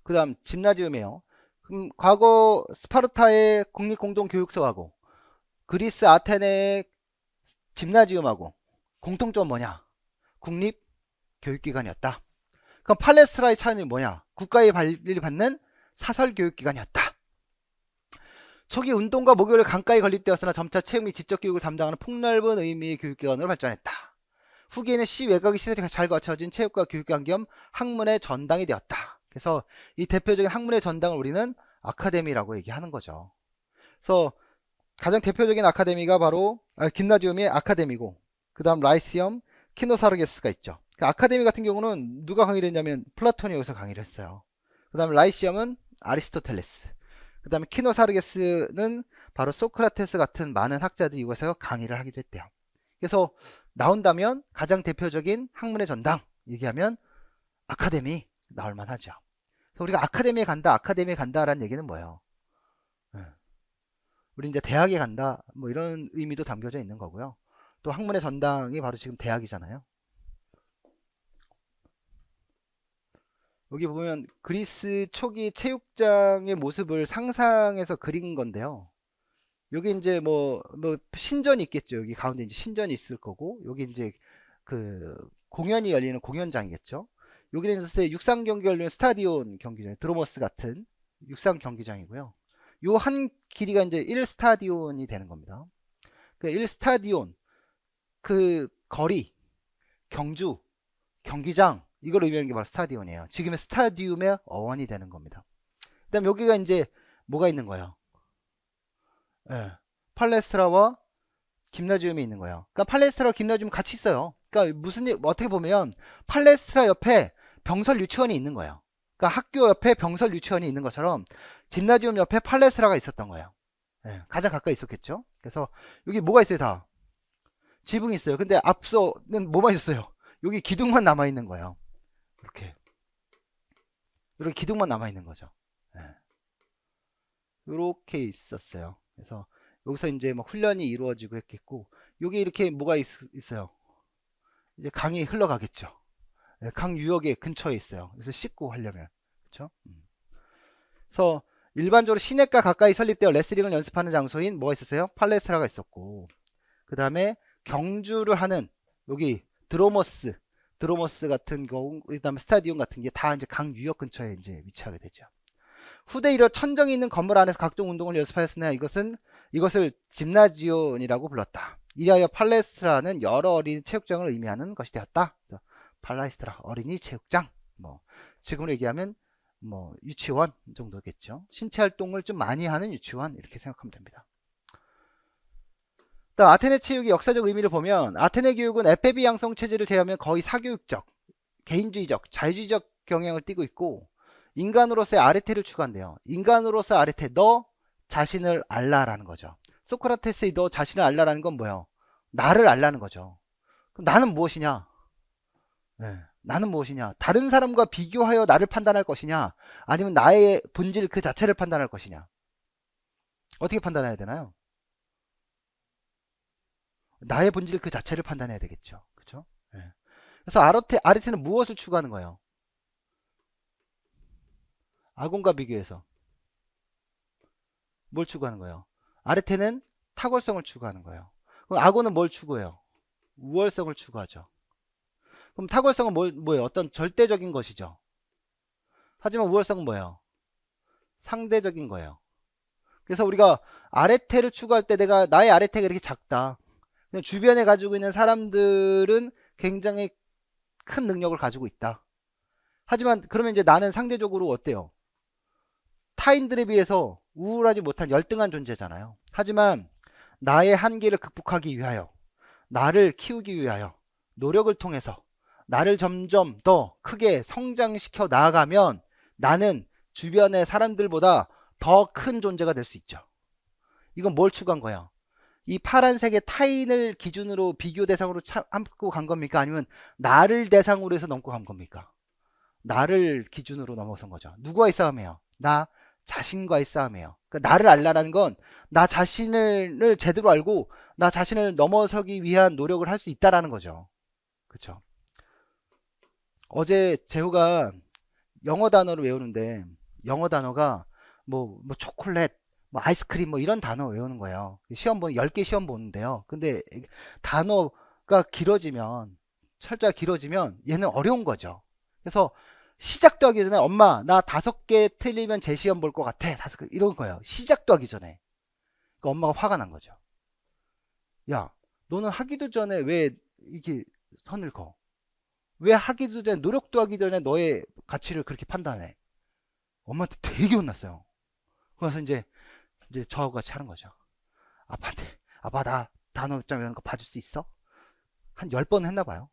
그 다음 짐나지움이에요. 과거 스파르타의 국립공동교육소하고 그리스 아테네의 짐나지움하고 공통점 뭐냐? 국립교육기관이었다. 그럼 팔레스트라의 차이는 뭐냐? 국가의 관리를 받는 사설교육기관이었다. 초기 운동과 목요일 강가에 건립되었으나 점차 체육 및 지적교육을 담당하는 폭넓은 의미의 교육기관으로 발전했다. 후기에는 시외곽의 시설이 잘 갖춰진 체육과 교육기관 겸 학문의 전당이 되었다. 그래서 이 대표적인 학문의 전당을 우리는 아카데미라고 얘기하는 거죠. 그래서 가장 대표적인 아카데미가 바로 김나지움의 아카데미고, 그 다음 라이시엄, 키노사르게스가 있죠. 그 아카데미 같은 경우는 누가 강의를 했냐면 플라톤이 여기서 강의를 했어요. 그 다음 라이시엄은 아리스토텔레스, 그 다음에 키노사르게스는 바로 소크라테스 같은 많은 학자들이 이곳에서 강의를 하기도 했대요. 그래서 나온다면 가장 대표적인 학문의 전당 얘기하면 아카데미 나올 만하죠. 그래서 우리가 아카데미에 간다라는 얘기는 뭐예요? 우리 이제 대학에 간다 뭐 이런 의미도 담겨져 있는 거고요. 또 학문의 전당이 바로 지금 대학이잖아요. 여기 보면 그리스 초기 체육장의 모습을 상상해서 그린 건데요. 여기 이제 뭐 신전이 있겠죠. 여기 가운데 이제 신전이 있을 거고, 여기 이제 그 공연이 열리는 공연장이겠죠. 여기는 이제 육상 경기 열리는 스타디온 경기장, 드로머스 같은 육상 경기장이고요. 요 한 길이가 이제 1스타디온이 되는 겁니다. 그 1스타디온, 그 거리, 경주, 경기장, 이걸 의미하는 게 바로 스타디온이에요. 지금의 스타디움의 어원이 되는 겁니다. 그 다음 여기가 이제 뭐가 있는 거예요? 예, 팔레스트라와 김나지움이 있는 거예요. 그러니까 팔레스트라와 김나지움 같이 있어요. 그러니까 어떻게 보면 팔레스트라 옆에 병설 유치원이 있는 거예요. 그러니까 학교 옆에 병설 유치원이 있는 것처럼 김나지움 옆에 팔레스트라가 있었던 거예요. 예, 가장 가까이 있었겠죠. 그래서 여기 뭐가 있어요? 다 지붕이 있어요. 근데 앞서는 뭐만 있었어요? 여기 기둥만 남아 있는 거예요. 이렇게 기둥만 남아 있는 거죠. 예. 이렇게 있었어요. 그래서 여기서 이제 막 훈련이 이루어지고 했겠고, 여기 이렇게 뭐가 있어요? 이제 강이 흘러가겠죠. 예, 강 유역의 근처에 있어요. 그래서 씻고 하려면, 그렇죠? 그래서 일반적으로 시내가 가까이 설립되어 레슬링을 연습하는 장소인 뭐가 있었어요? 팔레스트라가 있었고, 그 다음에 경주를 하는 여기 드로머스 같은 경우, 그 다음에 스타디움 같은 게 다 이제 강 유역 근처에 이제 위치하게 되죠. 후대 이래 천정이 있는 건물 안에서 각종 운동을 연습하였으나 이것을 짐나지온이라고 불렀다. 이하여 팔레스트라는 여러 어린이 체육장을 의미하는 것이 되었다. 팔레스트라 어린이 체육장, 뭐 지금으로 얘기하면 뭐 유치원 정도겠죠. 신체 활동을 좀 많이 하는 유치원 이렇게 생각하면 됩니다. 아테네 체육의 역사적 의미를 보면 아테네 교육은 에페비 양성 체제를 제외하면 거의 사교육적, 개인주의적, 자유주의적 경향을 띠고 있고, 인간으로서의 아레테를 추구한대요. 인간으로서 아레테, 너 자신을 알라라는 거죠. 소크라테스의 너 자신을 알라라는 건 뭐예요? 나를 알라는 거죠. 그럼 나는 무엇이냐? 네, 나는 무엇이냐? 다른 사람과 비교하여 나를 판단할 것이냐? 아니면 나의 본질 그 자체를 판단할 것이냐? 어떻게 판단해야 되나요? 나의 본질 그 자체를 판단해야 되겠죠. 그렇죠? 네. 그래서 아레테는 무엇을 추구하는 거예요? 아곤과 비교해서 뭘 추구하는 거예요? 아레테는 탁월성을 추구하는 거예요. 그럼 아곤은 뭘 추구해요? 우월성을 추구하죠. 그럼 탁월성은 뭐예요? 어떤 절대적인 것이죠. 하지만 우월성은 뭐예요? 상대적인 거예요. 그래서 우리가 아레테를 추구할 때 내가 나의 아레테가 이렇게 작다. 주변에 가지고 있는 사람들은 굉장히 큰 능력을 가지고 있다. 하지만 그러면 이제 나는 상대적으로 어때요? 타인들에 비해서 우월하지 못한 열등한 존재잖아요. 하지만 나의 한계를 극복하기 위하여, 나를 키우기 위하여 노력을 통해서 나를 점점 더 크게 성장시켜 나아가면 나는 주변의 사람들보다 더 큰 존재가 될 수 있죠. 이건 뭘 추구한 거야? 이 파란색의 타인을 기준으로 비교 대상으로 삼고 간 겁니까? 아니면 나를 대상으로 해서 넘고 간 겁니까? 나를 기준으로 넘어선 거죠. 누구와의 싸움이에요? 나 자신과의 싸움이에요. 그러니까 나를 알라라는 건 나 자신을 제대로 알고 나 자신을 넘어서기 위한 노력을 할 수 있다라는 거죠. 그렇죠? 어제 재호가 영어 단어를 외우는데 영어 단어가 뭐 초콜릿, 뭐 아이스크림 뭐 이런 단어 외우는 거예요. 시험 10개 시험 보는데요. 근데 단어가 길어지면 철자가 길어지면 얘는 어려운 거죠. 그래서 시작도 하기 전에 엄마 나 5개 틀리면 제 시험 볼 것 같아. 5개 이런 거예요. 시작도 하기 전에. 그러니까 엄마가 화가 난 거죠. 야, 너는 하기도 전에 왜 이렇게 선을 그어? 왜 하기도 전에 노력도 하기 전에 너의 가치를 그렇게 판단해? 엄마한테 되게 혼났어요. 그래서 이제 저같이 하는 거죠. 아빠한테 아빠 나 단어장 외우는 거 봐줄 수 있어? 한 10번 했나 봐요.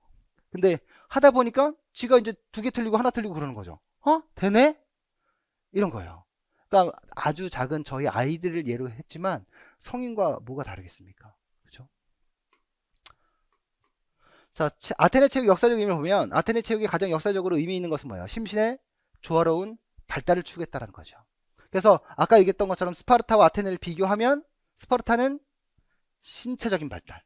근데 하다 보니까 지가 이제 2개 틀리고 하나 틀리고 그러는 거죠. 되네? 이런 거예요. 그러니까 아주 작은 저희 아이들을 예로 했지만 성인과 뭐가 다르겠습니까? 그죠? 자, 아테네 체육 역사적 의미를 보면 아테네 체육이 가장 역사적으로 의미 있는 것은 뭐예요? 심신의 조화로운 발달을 추구했다는 거죠. 그래서 아까 얘기했던 것처럼 스파르타와 아테네를 비교하면 스파르타는 신체적인 발달,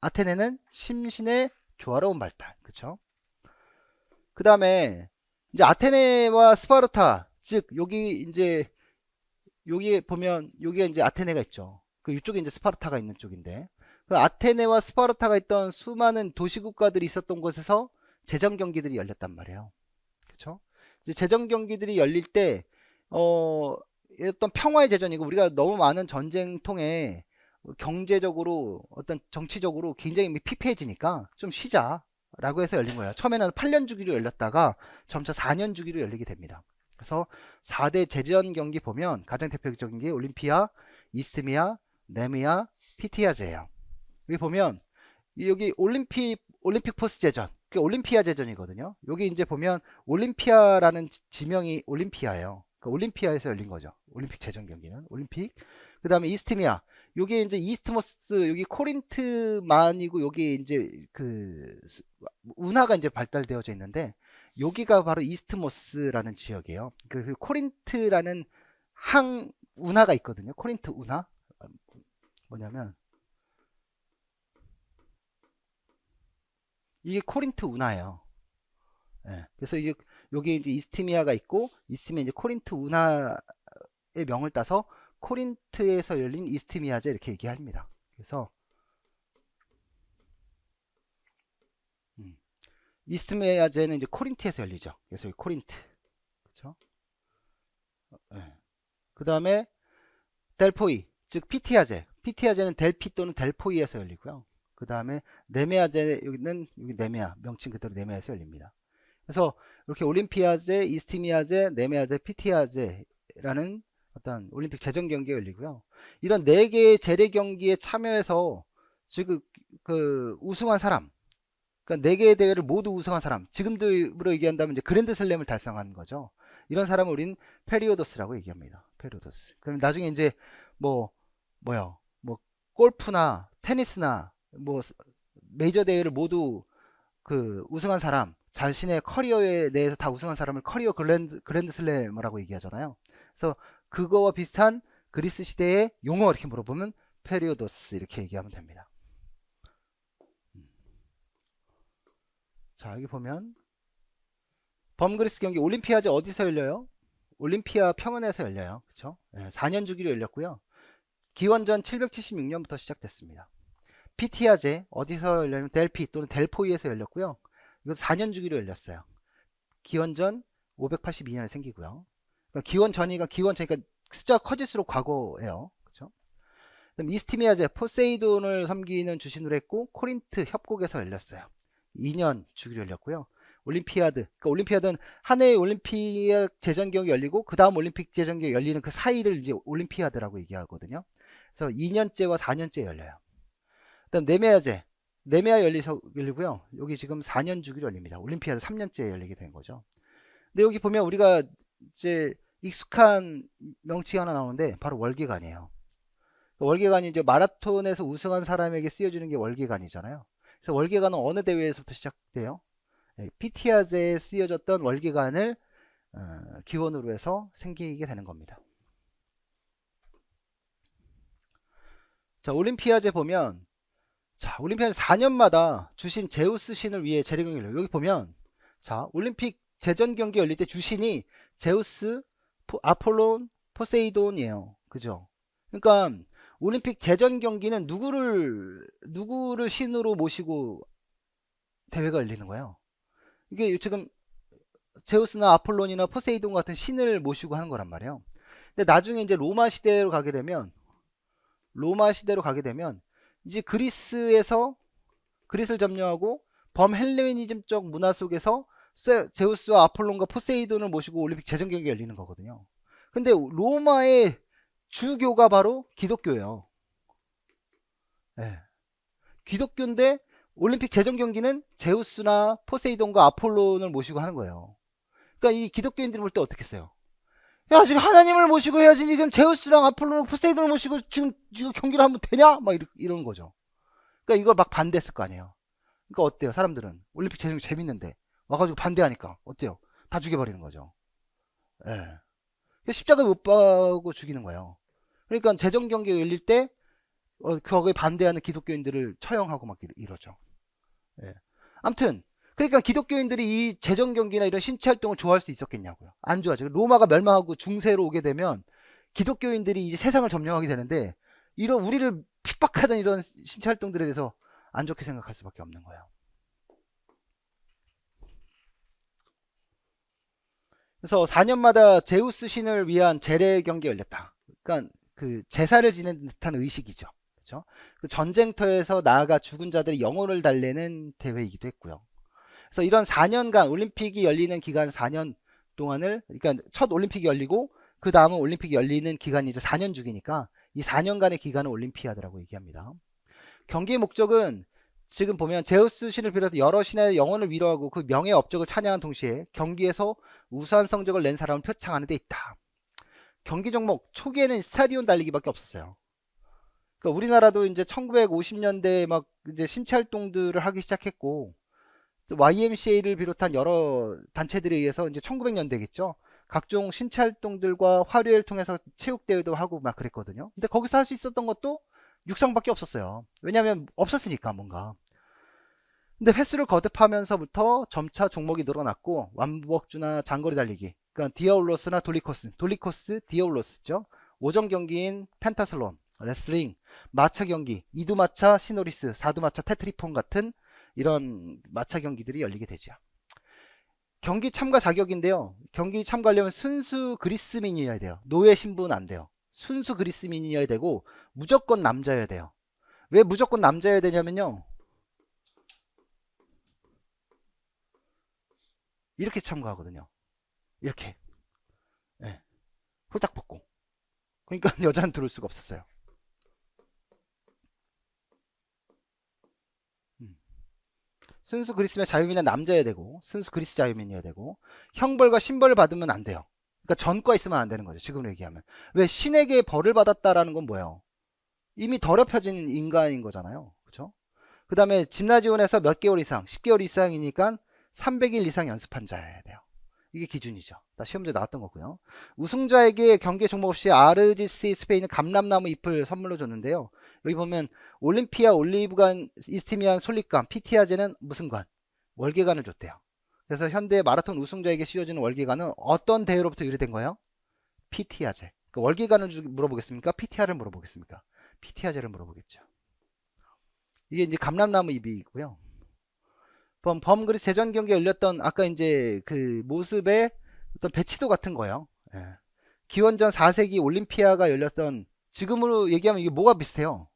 아테네는 심신의 조화로운 발달. 그쵸? 그 다음에 이제 아테네와 스파르타, 즉 여기 이제 여기 보면 여기에 이제 아테네가 있죠. 그 이쪽에 이제 스파르타가 있는 쪽인데 그 아테네와 스파르타가 있던 수많은 도시국가들이 있었던 곳에서 제정 경기들이 열렸단 말이에요. 그렇죠? 이제 제정 경기들이 열릴 때 어떤 평화의 제전이고 우리가 너무 많은 전쟁 통해 경제적으로 어떤 정치적으로 굉장히 피폐해지니까 좀 쉬자라고 해서 열린 거예요. 처음에는 8년 주기로 열렸다가 점차 4년 주기로 열리게 됩니다. 그래서 4대 제전 경기 보면 가장 대표적인 게 올림피아, 이스트미아, 네미아, 피티아제예요. 여기 보면 여기 올림픽 포스 제전, 그 올림피아 제전이거든요. 여기 이제 보면 올림피아라는 지명이 올림피아예요. 그 올림피아에서 열린 거죠. 올림픽 제전 경기는 올림픽. 그 다음에 이스트미아, 요게 이제 이스트모스, 여기 코린트만이고 여기 이제 그 운하가 이제 발달되어져 있는데 여기가 바로 이스트모스라는 지역이에요. 그 코린트라는 항 운하가 있거든요. 코린트 운하 뭐냐면 이게 코린트 운하예요. 예. 그래서 이게 여기 이제 이스티미아가 있고 있으면 이제 코린트 운하의 명을 따서 코린트에서 열린 이스티미아제 이렇게 얘기합니다. 그래서 음, 이스티미아제는 이제 코린트에서 열리죠. 그래서 코린트. 그렇죠? 예. 그 다음에 델포이, 즉 피티아제. 피티아제는 델피 또는 델포이에서 열리고요. 그 다음에 네메아제 여기는 여기 네메아 명칭 그대로 네메아에서 열립니다. 그래서 이렇게 올림피아제, 이스티미아제, 네메아제, 피티아제라는 어떤 올림픽 제전 경기가 열리고요. 이런 4개의 재래 경기에 참여해서 지금 그 우승한 사람, 그러니까 4개의 대회를 모두 우승한 사람, 지금으로 얘기한다면 이제 그랜드슬램을 달성한 거죠. 이런 사람을 우린 페리오더스라고 얘기합니다. 페리오더스. 그럼 나중에 이제 뭐 뭐요? 뭐 골프나 테니스나 뭐 메이저 대회를 모두 그 우승한 사람, 자신의 커리어에 대해서 다 우승한 사람을 커리어 그랜드슬래머라고 얘기하잖아요. 그래서 그거와 비슷한 그리스 시대의 용어 이렇게 물어보면 페리오도스 이렇게 얘기하면 됩니다. 자, 여기 보면 범그리스 경기 올림피아제 어디서 열려요? 올림피아 평원에서 열려요. 그쵸? 4년 주기로 열렸고요. 기원전 776년부터 시작됐습니다. 피티아제 어디서 열려면 델피 또는 델포이에서 열렸고요. 이거 4년 주기로 열렸어요. 기원전 582년에 생기고요. 그러니까 기원 전이가 기원 전이니까 숫자가 커질수록 과거예요. 그렇죠? 그럼 이스티미아제 포세이돈을 섬기는 주신으로 했고 코린트 협곡에서 열렸어요. 2년 주기로 열렸고요. 올림피아드, 그러니까 올림피아드는 한 해의 올림피아 재전경이 열리고 그 다음 올림픽 재전경이 열리는 그 사이를 이제 올림피아드라고 얘기하거든요. 그래서 2년째와 4년째 열려요. 그다음 네메아제, 네메아 열리고요. 여기 지금 4년 주기로 열립니다. 올림피아드 3년째 열리게 된 거죠. 근데 여기 보면 우리가 이제 익숙한 명칭이 하나 나오는데 바로 월계관이에요. 월계관이 이제 마라톤에서 우승한 사람에게 쓰여주는 게 월계관이잖아요. 그래서 월계관은 어느 대회에서부터 시작돼요? 피티아제에 쓰여졌던 월계관을 기원으로 해서 생기게 되는 겁니다. 자, 올림피아제 보면, 자, 올림피아제 4년마다 주신 제우스 신을 위해 재래경기를 여기 보면, 자, 올림픽 제전 경기 열릴 때 주신이 제우스, 아폴론, 포세이돈이에요. 그죠? 그러니까 올림픽 제전 경기는 누구를 신으로 모시고 대회가 열리는 거예요. 이게 지금 제우스나 아폴론이나 포세이돈 같은 신을 모시고 하는 거란 말이에요. 근데 나중에 이제 로마 시대로 가게 되면 이제 그리스를 점령하고 범헬레니즘적 문화 속에서 제우스와 아폴론과 포세이돈을 모시고 올림픽 제전 경기가 열리는 거거든요. 근데 로마의 주교가 바로 기독교예요. 네. 기독교인데 올림픽 제전 경기는 제우스나 포세이돈과 아폴론을 모시고 하는 거예요. 그러니까 이 기독교인들이 볼 때 어떻게 했어요? 야, 지금 하나님을 모시고 해야지. 지금 제우스랑 아폴로, 포세이돈을 모시고 지금 경기를 하면 되냐? 막 이런 거죠. 그러니까 이걸 막 반대했을 거 아니에요. 그러니까 어때요? 사람들은 올림픽 재밌는데 와가지고 반대하니까 어때요? 다 죽여버리는 거죠. 예. 십자가 못 박고 죽이는 거예요. 그러니까 재정 경기가 열릴 때 거기에 반대하는 기독교인들을 처형하고 막 이러죠. 예. 아무튼 그러니까 기독교인들이 이 재정 경기나 이런 신체 활동을 좋아할 수 있었겠냐고요. 안 좋아하죠. 로마가 멸망하고 중세로 오게 되면 기독교인들이 이제 세상을 점령하게 되는데 이런 우리를 핍박하던 이런 신체 활동들에 대해서 안 좋게 생각할 수밖에 없는 거예요. 그래서 4년마다 제우스 신을 위한 제례 경기가 열렸다. 그러니까 그 제사를 지낸 듯한 의식이죠. 그렇죠? 그 전쟁터에서 나아가 죽은 자들의 영혼을 달래는 대회이기도 했고요. 그래서 이런 4년간 올림픽이 열리는 기간 4년 동안을 그러니까 첫 올림픽이 열리고 그 다음은 올림픽이 열리는 기간이 이제 4년 주기니까 이 4년간의 기간을 올림피아드라고 얘기합니다. 경기의 목적은 지금 보면 제우스 신을 비롯해 여러 신의 영혼을 위로하고 그 명예의 업적을 찬양한 동시에 경기에서 우수한 성적을 낸 사람을 표창하는 데 있다. 경기 종목 초기에는 스타디온 달리기밖에 없었어요. 그러니까 우리나라도 이제 1950년대에 막 이제 신체 활동들을 하기 시작했고 YMCA를 비롯한 여러 단체들에 의해서 이제 1900년대겠죠. 각종 신체 활동들과 화려를 통해서 체육대회도 하고 막 그랬거든요. 근데 거기서 할 수 있었던 것도 육상밖에 없었어요. 왜냐하면 없었으니까 뭔가. 근데 횟수를 거듭하면서부터 점차 종목이 늘어났고 완복주나 장거리 달리기, 그러니까 디아올로스나 돌리코스, 디아올로스죠. 오전 경기인 펜타슬론, 레슬링, 마차 경기, 이두마차, 시노리스, 사두마차, 테트리폰 같은 이런 마차 경기들이 열리게 되죠. 경기 참가 자격인데요. 경기 참가하려면 순수 그리스민이어야 돼요. 노예 신분은 안 돼요. 순수 그리스민이어야 되고 무조건 남자여야 돼요. 왜 무조건 남자여야 되냐면요. 이렇게 참가하거든요. 이렇게. 예. 홀딱 벗고. 그러니까 여자는 들어올 수가 없었어요. 음. 순수 그리스면 자유민은 남자여야 되고 순수 그리스 자유민이어야 되고 형벌과 신벌을 받으면 안 돼요. 그러니까 전과 있으면 안 되는 거죠. 지금으로 얘기하면. 왜 신에게 벌을 받았다라는 건 뭐예요? 이미 더럽혀진 인간인 거잖아요. 그렇죠? 그 다음에 짐나지온에서 몇 개월 이상, 10개월 이상이니까 300일 이상 연습한 자여야 돼요. 이게 기준이죠. 다 시험지에 나왔던 거고요. 우승자에게 경기에 종목 없이 아르지스 스페인은 감람나무 잎을 선물로 줬는데요. 여기 보면 올림피아, 올리브관, 이스티미안, 솔립관, 피티아제는 무슨 관? 월계관을 줬대요. 그래서 현대 마라톤 우승자에게 씌워지는 월계관은 어떤 대회로부터 유래된 거예요? 피티아제. 그러니까 월계관을 물어보겠습니까? PTR을 물어보겠습니까? 피티아제를 물어보겠죠. 이게 이제 감람나무 잎이고요. 범그리스 제전 경기 열렸던 아까 이제 그 모습의 어떤 배치도 같은 거예요. 예. 기원전 4세기 올림피아가 열렸던 지금으로 얘기하면 이게 뭐가 비슷해요?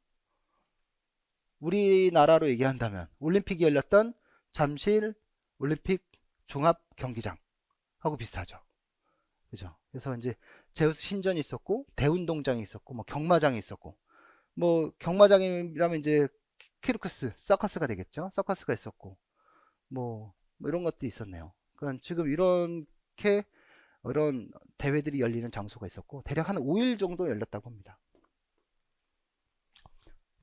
우리나라로 얘기한다면 올림픽이 열렸던 잠실 올림픽 종합 경기장 하고 비슷하죠. 그죠? 그래서 이제 제우스 신전이 있었고 대운동장이 있었고 뭐 경마장이 있었고 뭐 경마장이라면 이제 키루크스 서커스가 되겠죠. 서커스가 있었고 뭐 이런 것도 있었네요. 그러니까 지금 이렇게 이런 대회들이 열리는 장소가 있었고 대략 한 5일 정도 열렸다고 합니다.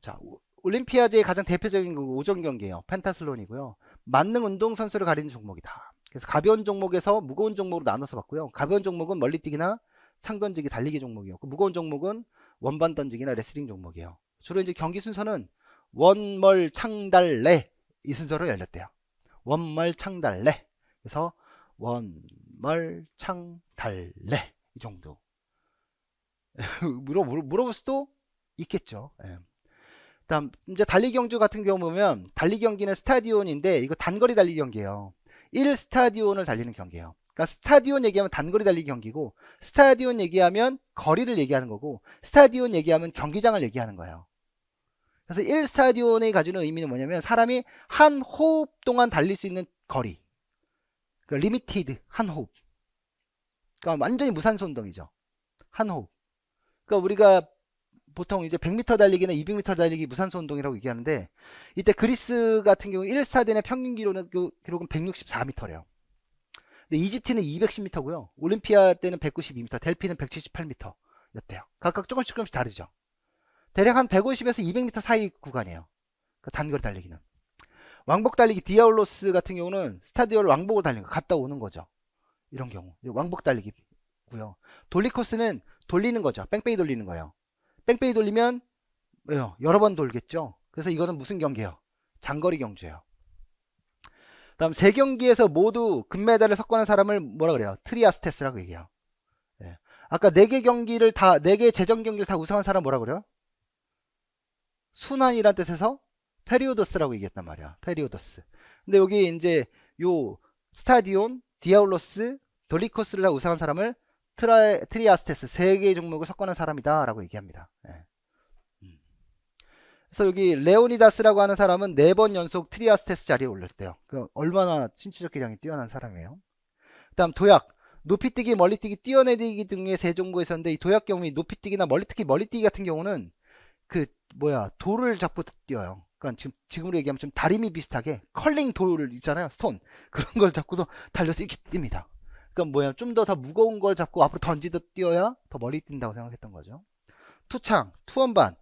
자, 올림피아드의 가장 대표적인 오전 경기예요. 펜타슬론이고요. 만능 운동선수를 가리는 종목이다. 그래서 가벼운 종목에서 무거운 종목으로 나눠서 봤고요. 가벼운 종목은 멀리뛰기나 창던지기, 달리기 종목이었고, 무거운 종목은 원반 던지기나 레슬링 종목이에요. 주로 이제 경기 순서는 원멀 창달래 이 순서로 열렸대요. 원멀 창달래. 그래서 원멀 창달래 이 정도. 물어볼 수도 있겠죠. 예. 다음 이제 달리기 경주 같은 경우 보면 달리기 경기는 스타디온인데 이거 단거리 달리기 경기예요. 1스타디온을 달리는 경기예요. 그러니까 스타디온 얘기하면 단거리 달리기 경기고, 스타디온 얘기하면 거리를 얘기하는 거고, 스타디온 얘기하면 경기장을 얘기하는 거예요. 그래서 1스타디온이 가지는 의미는 뭐냐면 사람이 한 호흡 동안 달릴 수 있는 거리. 그러니까 리미티드 한 호흡. 그러니까 완전히 무산소 운동이죠. 한 호흡. 그러니까 우리가 보통 이제 100m 달리기나 200m 달리기 무산소 운동이라고 얘기하는데, 이때 그리스 같은 경우 1스타디온의 평균 기록은 164m래요. 근데 이집트는 210m고요. 올림피아 때는 192m, 델피는 178m 였대요. 각각 조금씩 다르죠. 대략 한 150에서 200m 사이 구간이에요. 그 단거리 달리기는. 왕복 달리기 디아올로스 같은 경우는 스타디오를 왕복으로 달리는 거, 갔다 오는 거죠. 이런 경우 왕복 달리기고요. 돌리코스는 돌리는 거죠. 뺑뺑이 돌리는 거예요. 뺑뺑이 돌리면 여러 번 돌겠죠. 그래서 이거는 무슨 경기예요? 장거리 경주예요. 다음 세 경기에서 모두 금메달을 석권한 사람을 뭐라 그래요? 트리아스테스라고 얘기해요. 예. 아까 4개 재정 경기를 다 우승한 사람 뭐라 그래요? 순환이란 뜻에서 페리오더스라고 얘기했단 말이야. 페리오더스. 근데 여기 이제 요 스타디온, 디아올로스, 돌리코스를 다 우승한 사람을 트리아스테스 3개의 종목을 석권한 사람이다 라고 얘기합니다. 예. 그래서 여기 레오니다스라고 하는 사람은 4번 연속 트리아스테스 자리에 올렸대요. 얼마나 신체적 기량이 뛰어난 사람이에요. 그 다음 도약, 높이뛰기, 멀리뛰기, 뛰어내리기 등의 세 종목에 있었는데, 이 도약 경우 높이뛰기나 특히 멀리뛰기 같은 경우는 돌을 잡고 뛰어요. 그러니까 지금으로 얘기하면 좀 다리미 비슷하게 컬링 돌 있잖아요. 스톤. 그런 걸 잡고도 달려서 이렇게 뜁니다. 그러니까 좀 더 무거운 걸 잡고 앞으로 던지듯 뛰어야 더 멀리 뛴다고 생각했던 거죠. 투창, 투원반,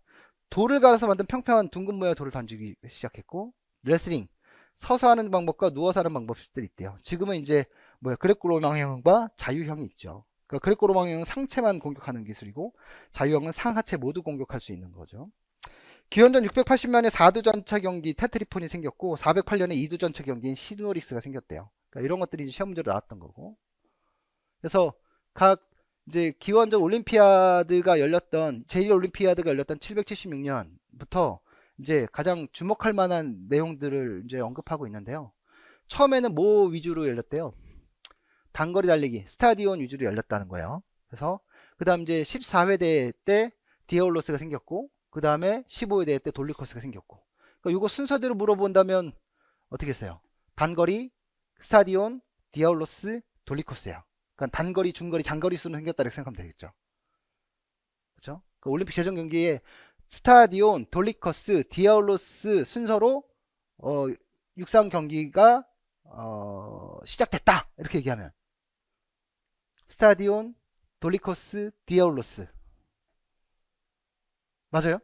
돌을 갈아서 만든 평평한 둥근 모양의 돌을 던지기 시작했고, 레슬링, 서서 하는 방법과 누워서 하는 방법들이 있대요. 지금은 이제 그레코로망형과 자유형이 있죠. 그러니까 그레코로망형은 상체만 공격하는 기술이고, 자유형은 상하체 모두 공격할 수 있는 거죠. 기원전 680년에 4두 전차 경기 테트리폰이 생겼고, 408년에 2두 전차 경기인 시노리스가 생겼대요. 그러니까 이런 것들이 시험 문제로 나왔던 거고. 그래서 각 이제 기원전 올림피아드가 열렸던 제1올림피아드가 열렸던 776년부터 이제 가장 주목할 만한 내용들을 이제 언급하고 있는데요. 처음에는 뭐 위주로 열렸대요? 단거리 달리기, 스타디온 위주로 열렸다는 거예요. 그래서 그 다음 이제 14회 대회 때 디아올로스가 생겼고, 그 다음에 15회 대회 때 돌리코스가 생겼고. 그러니까 이거 순서대로 물어본다면 어떻게 했어요? 단거리, 스타디온, 디아올로스, 돌리코스예요. 그러니까 단거리, 중거리, 장거리 수는 생겼다 이렇게 생각하면 되겠죠. 그렇죠? 그 올림픽 재정 경기에 스타디온, 돌리커스, 디아올로스 순서로 육상 경기가 시작됐다 이렇게 얘기하면 스타디온, 돌리코스, 디아올로스 맞아요?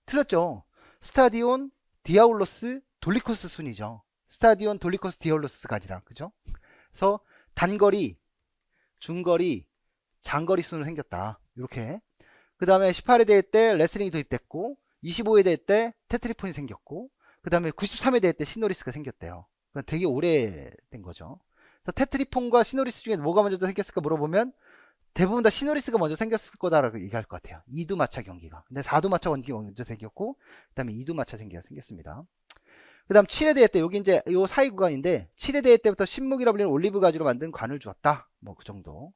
틀렸죠. 스타디온, 디아올로스, 돌리코스 순이죠. 스타디온, 돌리코스, 디아올로스가 아니라 그죠? 그래서 단거리, 중거리, 장거리 순으로 생겼다. 이렇게. 그 다음에 18회 대회 때 레슬링이 도입됐고, 25회 대회 때 테트리폰이 생겼고, 그 다음에 93회 대회 때 시노리스가 생겼대요. 그러니까 되게 오래된 거죠. 그래서 테트리폰과 시노리스 중에 뭐가 먼저 생겼을까 물어보면 대부분 다 시노리스가 먼저 생겼을 거다라고 얘기할 것 같아요. 2두 마차 경기가. 근데 4두 마차 경기가 먼저 생겼고, 그 다음에 2두 마차 경기가 생겼습니다. 그 다음 7회 대회 때, 여기 이제 요 사이 구간인데, 7회 대회 때부터 신목이라 불리는 올리브 가지로 만든 관을 주었다. 뭐 그 정도.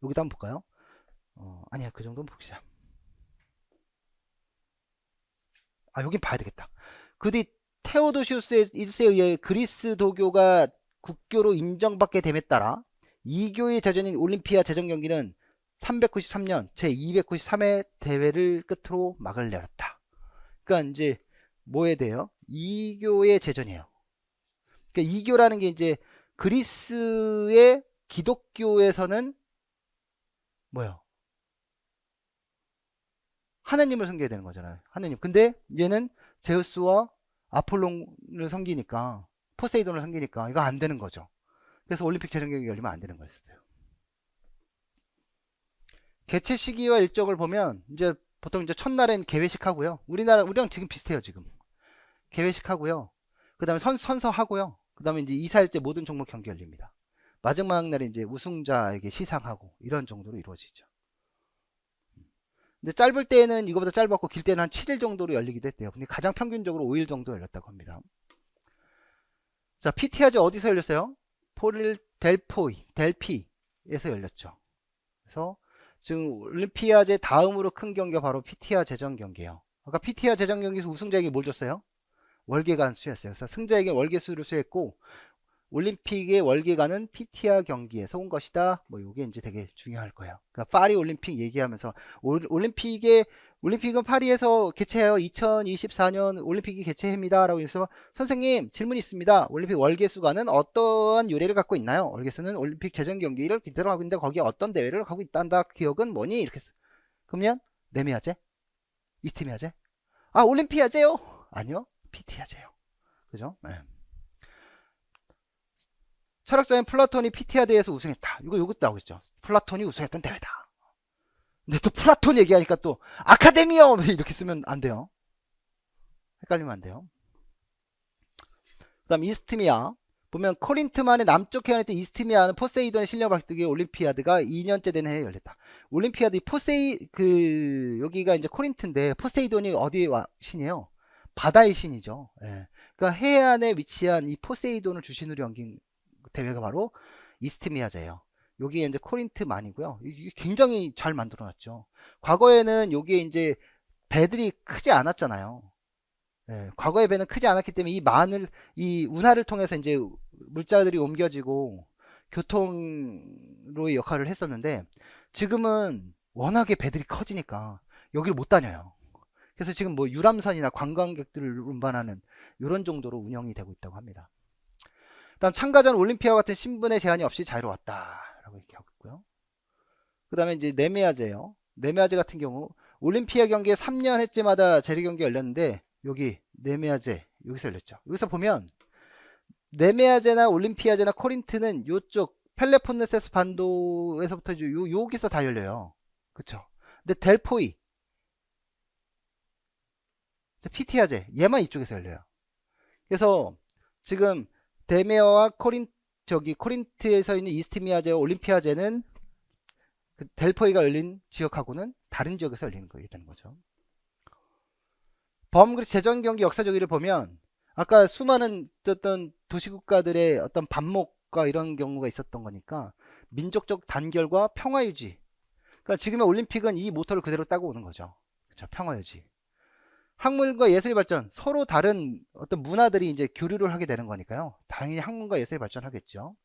여기도 한번 볼까요? 아니야, 그 정도는 봅시다. 여긴 봐야 되겠다. 그 뒤 테오도시우스 1세에 의해 그리스 도교가 국교로 인정받게 됨에 따라 이교의 제전인 올림피아 제정 경기는 393년 제293회 대회를 끝으로 막을 내렸다. 그러니까 이제 뭐에 대해요? 이교의 제전이에요. 그러니까 이교라는 게 이제 그리스의 기독교에서는 뭐예요? 하느님을 섬겨야 되는 거잖아요. 하느님. 근데 얘는 제우스와 아폴론을 섬기니까, 포세이돈을 섬기니까 이거 안 되는 거죠. 그래서 올림픽 재정 경기 열리면 안 되는 거였어요. 개최 시기와 일정을 보면 이제 보통 이제 첫날엔 개회식 하고요. 우리랑 지금 비슷해요, 지금. 개회식 하고요. 그 다음에 선서하고요. 그 다음에 이제 2, 4일째 모든 종목 경기 열립니다. 마지막 날에 이제 우승자에게 시상하고 이런 정도로 이루어지죠. 근데 짧을 때는 이거보다 짧았고 길 때는 한 7일 정도로 열리기도 했대요. 근데 가장 평균적으로 5일 정도 열렸다고 합니다. 자, PT아즈 어디서 열렸어요? 포릴 델피에서 열렸죠. 그래서 지금 올림피아제 다음으로 큰 경기가 바로 피티아 제전 경기예요. 아까 피티아 제전 경기에서 우승자에게 뭘 줬어요? 월계관 수였어요. 그래서 승자에게 월계수를 수했고 올림픽의 월계관은 피티아 경기에서 온 것이다. 뭐 이게 이제 되게 중요할 거예요. 그러니까 파리 올림픽 얘기하면서 올림픽은 파리에서 개최해요. 2024년 올림픽이 개최합니다라고 해서 선생님 질문이 있습니다. 올림픽 월계수관은 어떠한 유래를 갖고 있나요? 월계수는 올림픽 재정 경기를 기대로 하고 있는데 거기에 어떤 대회를 하고 있단다. 기억은 뭐니? 이렇게 했어. 그러면 네미아제? 이스티미아제? 아 올림피아제요? 아니요. 피티아제요. 그죠? 네. 철학자인 플라톤이 피티아에 대해서 우승했다. 이것도 나오겠죠. 플라톤이 우승했던 대회다. 근데 또 플라톤 얘기하니까 또 아카데미어 이렇게 쓰면 안 돼요. 헷갈리면 안 돼요. 그 다음 이스트미아 보면 코린트만의 남쪽 해안에 있던 이스트미아는 포세이돈의 실력 박두기 올림피아드가 2년째 된 해에 열렸다. 올림피아드 여기가 이제 코린트인데 포세이돈이 어디의 신이에요? 바다의 신이죠. 예. 그러니까 해안에 위치한 이 포세이돈을 주신으로 옮긴 대회가 바로 이스트미아제예요. 여기에 이제 코린트만이고요. 이게 굉장히 잘 만들어놨죠. 과거에는 여기에 이제 배들이 크지 않았잖아요. 예, 과거의 배는 크지 않았기 때문에 이 운하를 통해서 이제 물자들이 옮겨지고 교통로의 역할을 했었는데 지금은 워낙에 배들이 커지니까 여기를 못 다녀요. 그래서 지금 뭐 유람선이나 관광객들을 운반하는 이런 정도로 운영이 되고 있다고 합니다. 다음 참가자는 올림피아와 같은 신분의 제한이 없이 자유로웠다라고 이렇게 하고 있고요. 그 다음에 이제 네메아제요. 네메아제 같은 경우 올림피아 경기에 3년 해째마다 재래 경기 열렸는데 여기 네메아제 여기서 열렸죠. 여기서 보면 네메아제나 올림피아제나 코린트는 요쪽 펠레폰네세스 반도에서부터 여기서 다 열려요. 그쵸? 근데 델포이 피티아제 얘만 이쪽에서 열려요. 그래서 지금 데메어와 코린트에서 있는 이스트미아제와 올림피아제는 그 델포이가 열린 지역하고는 다른 지역에서 열리는 거게 되는 거죠. 그래서 재정 경기 역사적의를 보면 아까 수많은 어떤 도시국가들의 어떤 반목과 이런 경우가 있었던 거니까 민족적 단결과 평화 유지. 그러니까 지금의 올림픽은 이 모토를 그대로 따고 오는 거죠. 그렇죠? 평화 유지. 학문과 예술의 발전, 서로 다른 어떤 문화들이 이제 교류를 하게 되는 거니까요. 당연히 학문과 예술의 발전하겠죠.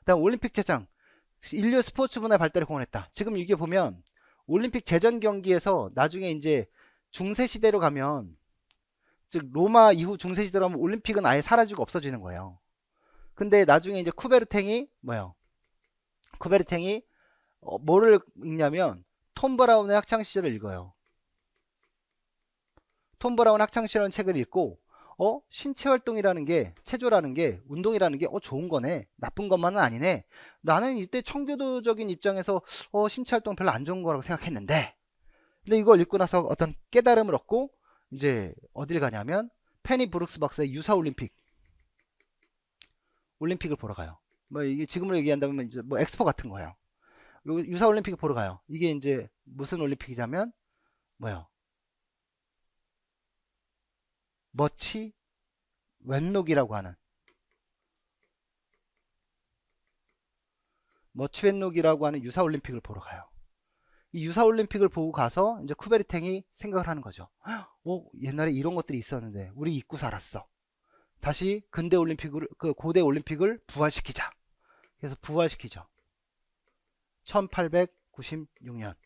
다음 올림픽 제장, 인류 스포츠 문화 발달에 공헌했다. 지금 이게 보면 올림픽 제전 경기에서 나중에 이제 중세 시대로 가면 즉 로마 이후 중세 시대로 가면 올림픽은 아예 사라지고 없어지는 거예요. 근데 나중에 이제 쿠베르탱이 뭐를 읽냐면 톰 브라운의 학창 시절을 읽어요. 톰 브라운 학창시절 책을 읽고 신체 활동이라는 게 체조라는 게 운동이라는 게 좋은 거네 나쁜 것만은 아니네 나는 이때 청교도적인 입장에서 신체 활동 별로 안 좋은 거라고 생각했는데 근데 이걸 읽고 나서 어떤 깨달음을 얻고 이제 어딜 가냐면 페니 브룩스 박사의 유사 올림픽을 보러 가요. 뭐 이게 지금으로 얘기한다면 이제 뭐 엑스포 같은 거예요. 유사 올림픽을 보러 가요. 이게 이제 무슨 올림픽이냐면 뭐요? 머치 웬록이라고 하는 유사 올림픽을 보러 가요. 이 유사 올림픽을 보고 가서 이제 쿠베르탱이 생각을 하는 거죠. 옛날에 이런 것들이 있었는데 우리 잊고 살았어. 다시 근대 올림픽을 그 고대 올림픽을 부활시키자. 그래서 부활시키죠. 1896년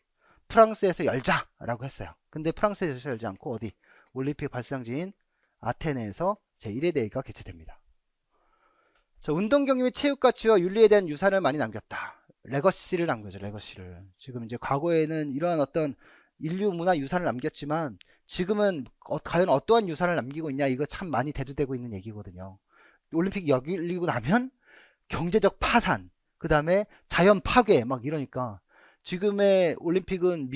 프랑스에서 열자라고 했어요. 근데 프랑스에서 열지 않고 어디 올림픽 발상지인 아테네에서 제1회 대회가 개최됩니다. 자, 운동 경기 및 체육 가치와 윤리에 대한 유산을 많이 남겼다. 레거시를 남겨죠. 레거시를. 지금 이제 과거에는 이러한 어떤 인류 문화 유산을 남겼지만 지금은 과연 어떠한 유산을 남기고 있냐, 이거 참 많이 대두되고 있는 얘기거든요. 올림픽이 열리고 나면 경제적 파산, 그 다음에 자연 파괴 막 이러니까 지금의 올림픽은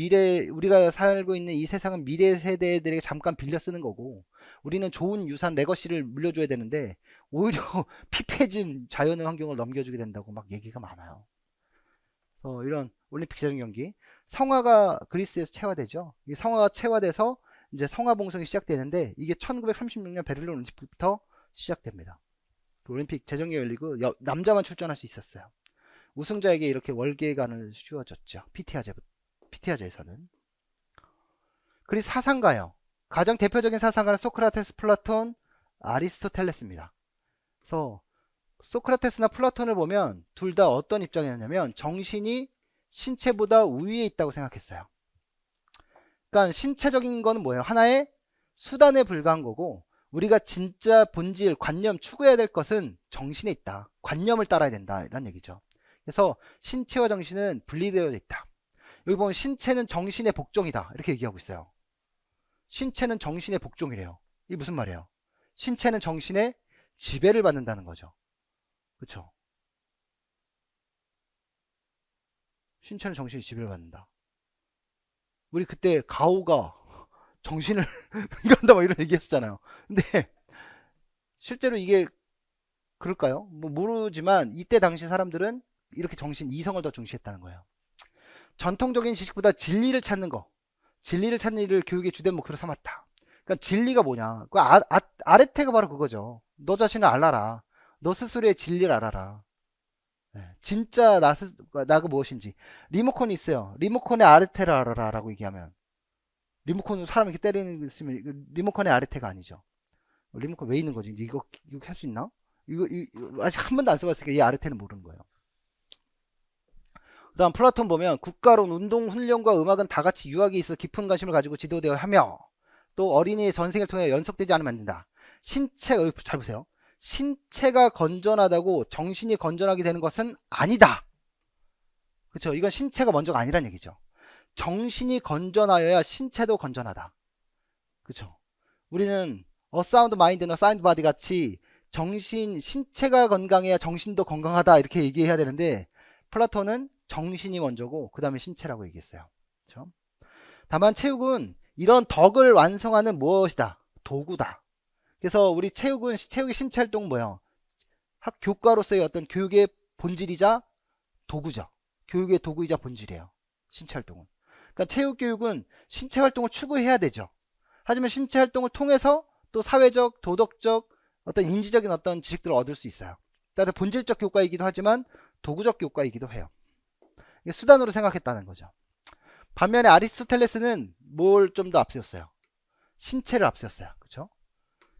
우리가 살고 있는 이 세상은 미래 세대들에게 잠깐 빌려 쓰는 거고, 우리는 좋은 유산 레거시를 물려줘야 되는데 오히려 피폐해진 자연 환경을 넘겨주게 된다고 막 얘기가 많아요. 이런 올림픽 제정 경기, 성화가 그리스에서 체화되죠. 이 성화가 체화돼서 이제 성화 봉송이 시작되는데, 이게 1936년 베를린 올림픽부터 시작됩니다. 올림픽 재정이 열리고 남자만 출전할 수 있었어요. 우승자에게 이렇게 월계관을 씌워줬죠. 피티아제에서는. 그리고 사상가요. 가장 대표적인 사상가는 소크라테스, 플라톤, 아리스토텔레스입니다. 그래서 소크라테스나 플라톤을 보면 둘 다 어떤 입장이었냐면 정신이 신체보다 우위에 있다고 생각했어요. 그러니까 신체적인 거는 뭐예요? 하나의 수단에 불과한 거고, 우리가 진짜 본질, 관념, 추구해야 될 것은 정신에 있다. 관념을 따라야 된다. 이런 얘기죠. 그래서 신체와 정신은 분리되어 있다. 여기 보면 신체는 정신의 복종이다. 이렇게 얘기하고 있어요. 신체는 정신의 복종이래요. 이게 무슨 말이에요? 신체는 정신의 지배를 받는다는 거죠. 그쵸? 신체는 정신의 지배를 받는다. 우리 그때 가오가 정신을 간다 뭐 이런 얘기 했었잖아요. 근데 실제로 이게 그럴까요? 뭐 모르지만 이때 당시 사람들은 이렇게 이성을 더 중시했다는 거예요. 전통적인 지식보다 진리를 찾는 거, 진리를 찾는 일을 교육의 주된 목표로 삼았다. 그러니까 진리가 뭐냐? 아레테가 바로 그거죠. 너 자신을 알아라. 너 스스로의 진리를 알아라. 진짜 나가 무엇인지. 리모컨이 있어요. 리모컨의 아레테를 알아라 라고 얘기하면, 리모컨으로 사람 이렇게 때리는 거 있으면 리모컨의 아레테가 아니죠. 리모컨 왜 있는 거지? 이거 할 수 있나? 이거 아직 한 번도 안 써봤으니까 이 아르테는 모르는 거예요. 그 다음 플라톤 보면 국가론, 운동, 훈련과 음악은 다 같이 유학에 있어 깊은 관심을 가지고 지도되어야 하며, 또 어린이의 전생을 통해 연속되지 않으면 안 된다. 잘 보세요. 신체가 건전하다고 정신이 건전하게 되는 것은 아니다. 그렇죠? 이건 신체가 먼저가 아니란 얘기죠. 정신이 건전하여야 신체도 건전하다. 그렇죠? 우리는 사운드 마인드나 사운드 바디 같이 신체가 건강해야 정신도 건강하다 이렇게 얘기해야 되는데, 플라톤은 정신이 먼저고 그 다음에 신체라고 얘기했어요. 그렇죠? 다만 체육은 이런 덕을 완성하는 무엇이다? 도구다. 그래서 우리 체육의 신체 활동은 뭐예요? 교과로서의 어떤 교육의 본질이자 도구죠. 교육의 도구이자 본질이에요. 신체 활동은. 그러니까 체육 교육은 신체 활동을 추구해야 되죠. 하지만 신체 활동을 통해서 또 사회적, 도덕적, 어떤 인지적인 어떤 지식들을 얻을 수 있어요. 따라서 본질적 교과이기도 하지만 도구적 교과이기도 해요. 이게 수단으로 생각했다는 거죠. 반면에 아리스토텔레스는 뭘 좀 더 앞세웠어요? 신체를 앞세웠어요. 그렇죠?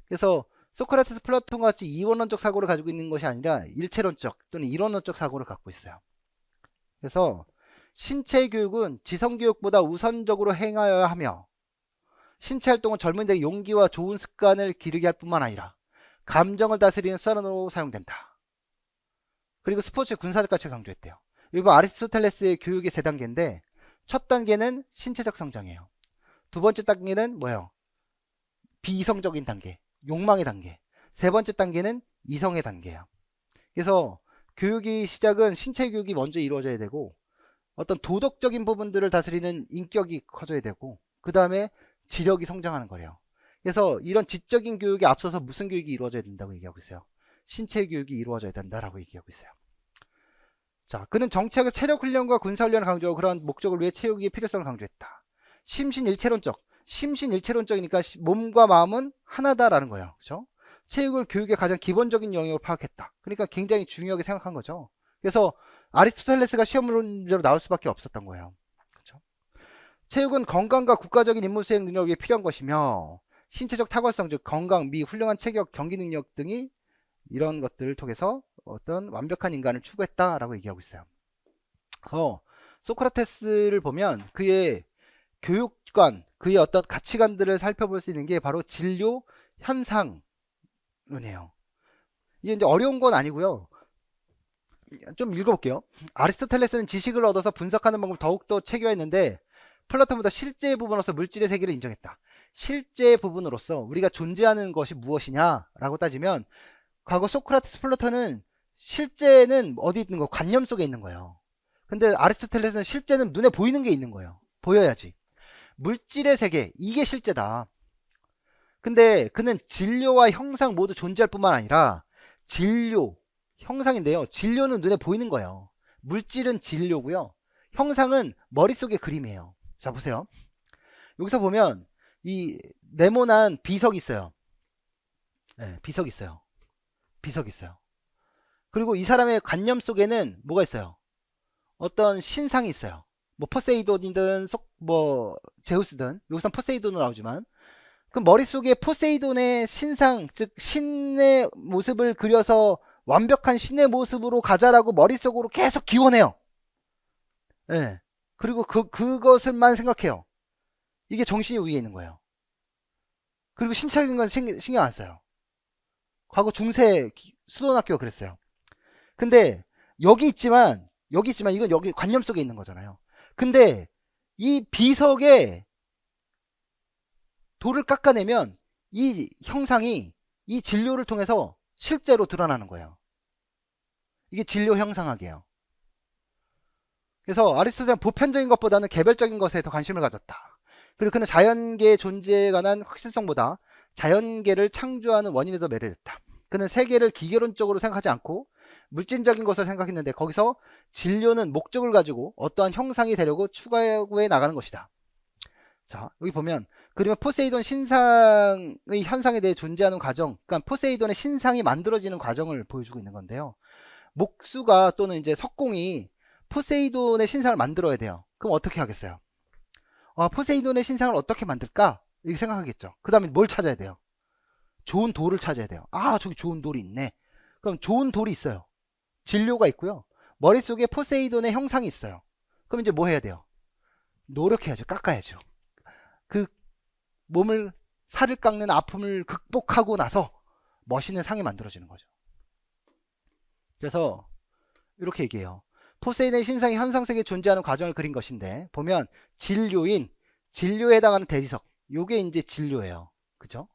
그래서 소크라테스, 플라톤 같이 이원론적 사고를 가지고 있는 것이 아니라 일체론적 또는 이론론적 사고를 갖고 있어요. 그래서 신체 교육은 지성 교육보다 우선적으로 행하여야 하며, 신체 활동은 젊은이들의 용기와 좋은 습관을 기르게 할 뿐만 아니라 감정을 다스리는 수단으로 사용된다. 그리고 스포츠 군사적 가치를 강조했대요. 이거 아리스토텔레스의 교육의 세 단계인데, 첫 단계는 신체적 성장이에요. 두 번째 단계는 뭐예요? 비이성적인 단계, 욕망의 단계. 세 번째 단계는 이성의 단계예요. 그래서 교육의 시작은 신체 교육이 먼저 이루어져야 되고, 어떤 도덕적인 부분들을 다스리는 인격이 커져야 되고, 그 다음에 지력이 성장하는 거래요. 그래서 이런 지적인 교육에 앞서서 무슨 교육이 이루어져야 된다고 얘기하고 있어요? 신체 교육이 이루어져야 된다라고 얘기하고 있어요. 자, 그는 정치학의 체력 훈련과 군사 훈련을 강조하고 그러한 목적을 위해 체육의 필요성을 강조했다. 심신일체론적이니까 몸과 마음은 하나다라는 거예요. 그렇죠? 체육을 교육의 가장 기본적인 영역으로 파악했다. 그러니까 굉장히 중요하게 생각한 거죠. 그래서 아리스토텔레스가 시험 문제로 나올 수밖에 없었던 거예요. 그렇죠? 체육은 건강과 국가적인 임무 수행 능력을 위해 필요한 것이며, 신체적 탁월성, 즉 건강, 미, 훌륭한 체격, 경기 능력 등이 이런 것들을 통해서 어떤 완벽한 인간을 추구했다라고 얘기하고 있어요. 그래서 소크라테스를 보면 그의 교육관, 그의 어떤 가치관들을 살펴볼 수 있는 게 바로 진료 현상론이에요. 이게 이제 어려운 건 아니고요. 좀 읽어볼게요. 아리스토텔레스는 지식을 얻어서 분석하는 방법을 더욱더 체계화했는데, 플라톤보다 실제 부분으로서 물질의 세계를 인정했다. 실제 부분으로서 우리가 존재하는 것이 무엇이냐라고 따지면 과거 소크라테스 플라톤은 실제는 어디 있는 거? 관념 속에 있는 거예요. 근데 아리스토텔레스는 실제는 눈에 보이는 게 있는 거예요. 보여야지. 물질의 세계, 이게 실제다. 근데 그는 진료와 형상 모두 존재할 뿐만 아니라 진료, 형상인데요. 진료는 눈에 보이는 거예요. 물질은 진료고요. 형상은 머릿속의 그림이에요. 자, 보세요. 여기서 보면 이 네모난 비석이 있어요. 네, 비석이 있어요. 비석이 있어요. 그리고 이 사람의 관념 속에는 뭐가 있어요? 어떤 신상이 있어요. 뭐 포세이돈이든 뭐 제우스든, 여기선 포세이돈으로 나오지만 그 머릿속에 포세이돈의 신상, 즉 신의 모습을 그려서 완벽한 신의 모습으로 가자라고 머릿속으로 계속 기원해요. 예. 그리고 그것을만 생각해요. 이게 정신이 위에 있는 거예요. 그리고 신체적인 건 신경 안 써요. 과거 중세 수도학교가 그랬어요. 근데 여기 있지만 이건 여기 관념 속에 있는 거잖아요. 근데 이 비석에 돌을 깎아내면 이 형상이 이 진료를 통해서 실제로 드러나는 거예요. 이게 진료 형상학이에요. 그래서 아리스토텔은 보편적인 것보다는 개별적인 것에 더 관심을 가졌다. 그리고 그는 자연계의 존재에 관한 확실성보다 자연계를 창조하는 원인에 더 매료됐다. 그는 세계를 기계론적으로 생각하지 않고 물질적인 것을 생각했는데 거기서 진료는 목적을 가지고 어떠한 형상이 되려고 추가해 나가는 것이다. 자, 여기 보면 그러면 포세이돈 신상의 현상에 대해 존재하는 과정, 그러니까 포세이돈의 신상이 만들어지는 과정을 보여주고 있는 건데요. 목수가 또는 이제 석공이 포세이돈의 신상을 만들어야 돼요. 그럼 어떻게 하겠어요? 포세이돈의 신상을 어떻게 만들까? 이렇게 생각하겠죠. 그 다음에 뭘 찾아야 돼요? 좋은 돌을 찾아야 돼요. 아, 저기 좋은 돌이 있네. 그럼 좋은 돌이 있어요. 진료가 있고요. 머릿속에 포세이돈의 형상이 있어요. 그럼 이제 뭐 해야 돼요? 노력해야죠. 깎아야죠. 그 몸을 살을 깎는 아픔을 극복하고 나서 멋있는 상이 만들어지는 거죠. 그래서 이렇게 얘기해요. 포세이돈의 신상이 현상세계에 존재하는 과정을 그린 것인데 보면 진료에 해당하는 대리석, 요게 이제 진료예요. 그죠?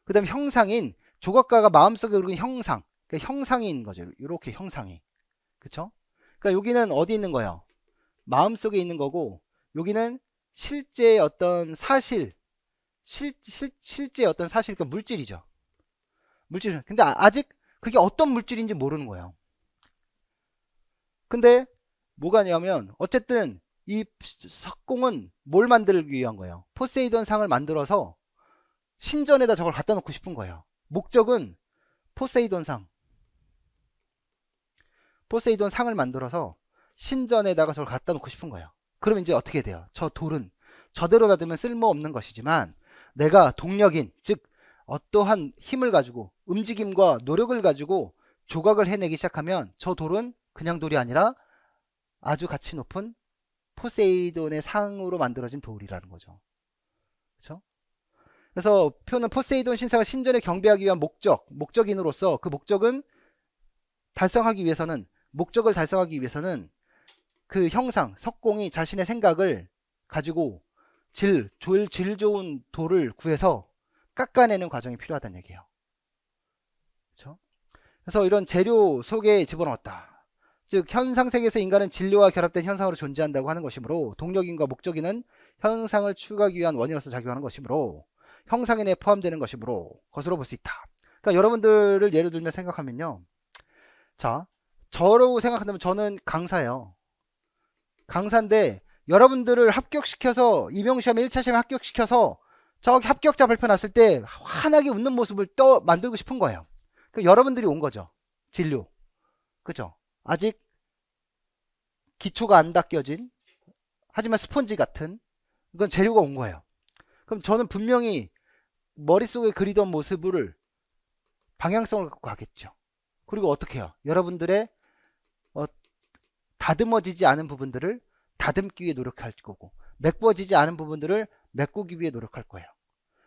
그 다음에 형상인 조각가가 마음속에 그린 형상, 그러니까 형상이 있는 거죠. 이렇게 형상이. 그쵸? 그러니까 여기는 어디 있는 거예요? 마음속에 있는 거고 여기는 실제 어떤 사실, 실제 어떤 사실, 그러니까 물질이죠. 물질. 근데 아직 그게 어떤 물질인지 모르는 거예요. 근데 뭐가 냐면 어쨌든 이 석공은 뭘 만들기 위한 거예요? 포세이돈 상을 만들어서 신전에다 저걸 갖다 놓고 싶은 거예요. 목적은 포세이돈 상을 만들어서 신전에다가 저걸 갖다 놓고 싶은 거예요. 그럼 이제 어떻게 돼요? 저 돌은 저대로 놔두면 쓸모없는 것이지만 내가 동력인, 즉 어떠한 힘을 가지고 움직임과 노력을 가지고 조각을 해내기 시작하면 저 돌은 그냥 돌이 아니라 아주 가치 높은 포세이돈의 상으로 만들어진 돌이라는 거죠. 그렇죠? 그래서 표는 포세이돈 신상을 신전에 경배하기 위한 목적인으로서 그 목적을 달성하기 위해서는 그 형상, 석공이 자신의 생각을 가지고 질 좋은 돌을 구해서 깎아내는 과정이 필요하다는 얘기예요. 그렇죠? 그래서 이런 재료 속에 집어넣었다. 즉 현상세계에서 인간은 진료와 결합된 현상으로 존재한다고 하는 것이므로 동력인과 목적인은 현상을 추구하기 위한 원인으로서 작용하는 것이므로 형상인에 포함되는 것으로 볼 수 있다. 그러니까 여러분들을 예를 들면 생각하면요. 자, 저라고 생각한다면 저는 강사예요. 강사인데 여러분들을 합격시켜서 임용시험에 1차 시험에 합격시켜서 저기 합격자 발표 났을 때 환하게 웃는 모습을 또 만들고 싶은 거예요. 그러니까 여러분들이 온 거죠. 진료. 그죠? 아직 기초가 안 닦여진 하지만 스펀지 같은 이건 재료가 온 거예요. 그럼 저는 분명히 머릿속에 그리던 모습을 방향성을 갖고 가겠죠. 그리고 어떻게 해요? 여러분들의 다듬어지지 않은 부분들을 다듬기 위해 노력할 거고 메꿔지지 않은 부분들을 메꾸기 위해 노력할 거예요.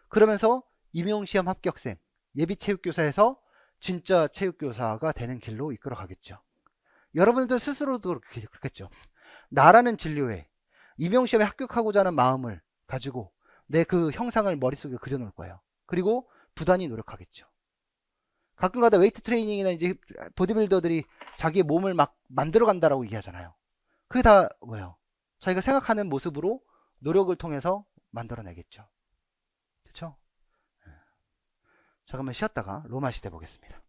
그러면서 임용시험 합격생, 예비체육교사에서 진짜 체육교사가 되는 길로 이끌어 가겠죠. 여러분들 스스로도 그렇겠죠. 나라는 진료에 임용시험에 합격하고자 하는 마음을 가지고 내 그 형상을 머릿속에 그려놓을 거예요. 그리고 부단히 노력하겠죠. 가끔가다 웨이트 트레이닝이나 이제 보디빌더들이 자기의 몸을 막 만들어 간다라고 얘기하잖아요. 그게 다 뭐예요? 자기가 생각하는 모습으로 노력을 통해서 만들어내겠죠. 그렇죠? 잠깐만 쉬었다가 로마 시대 보겠습니다.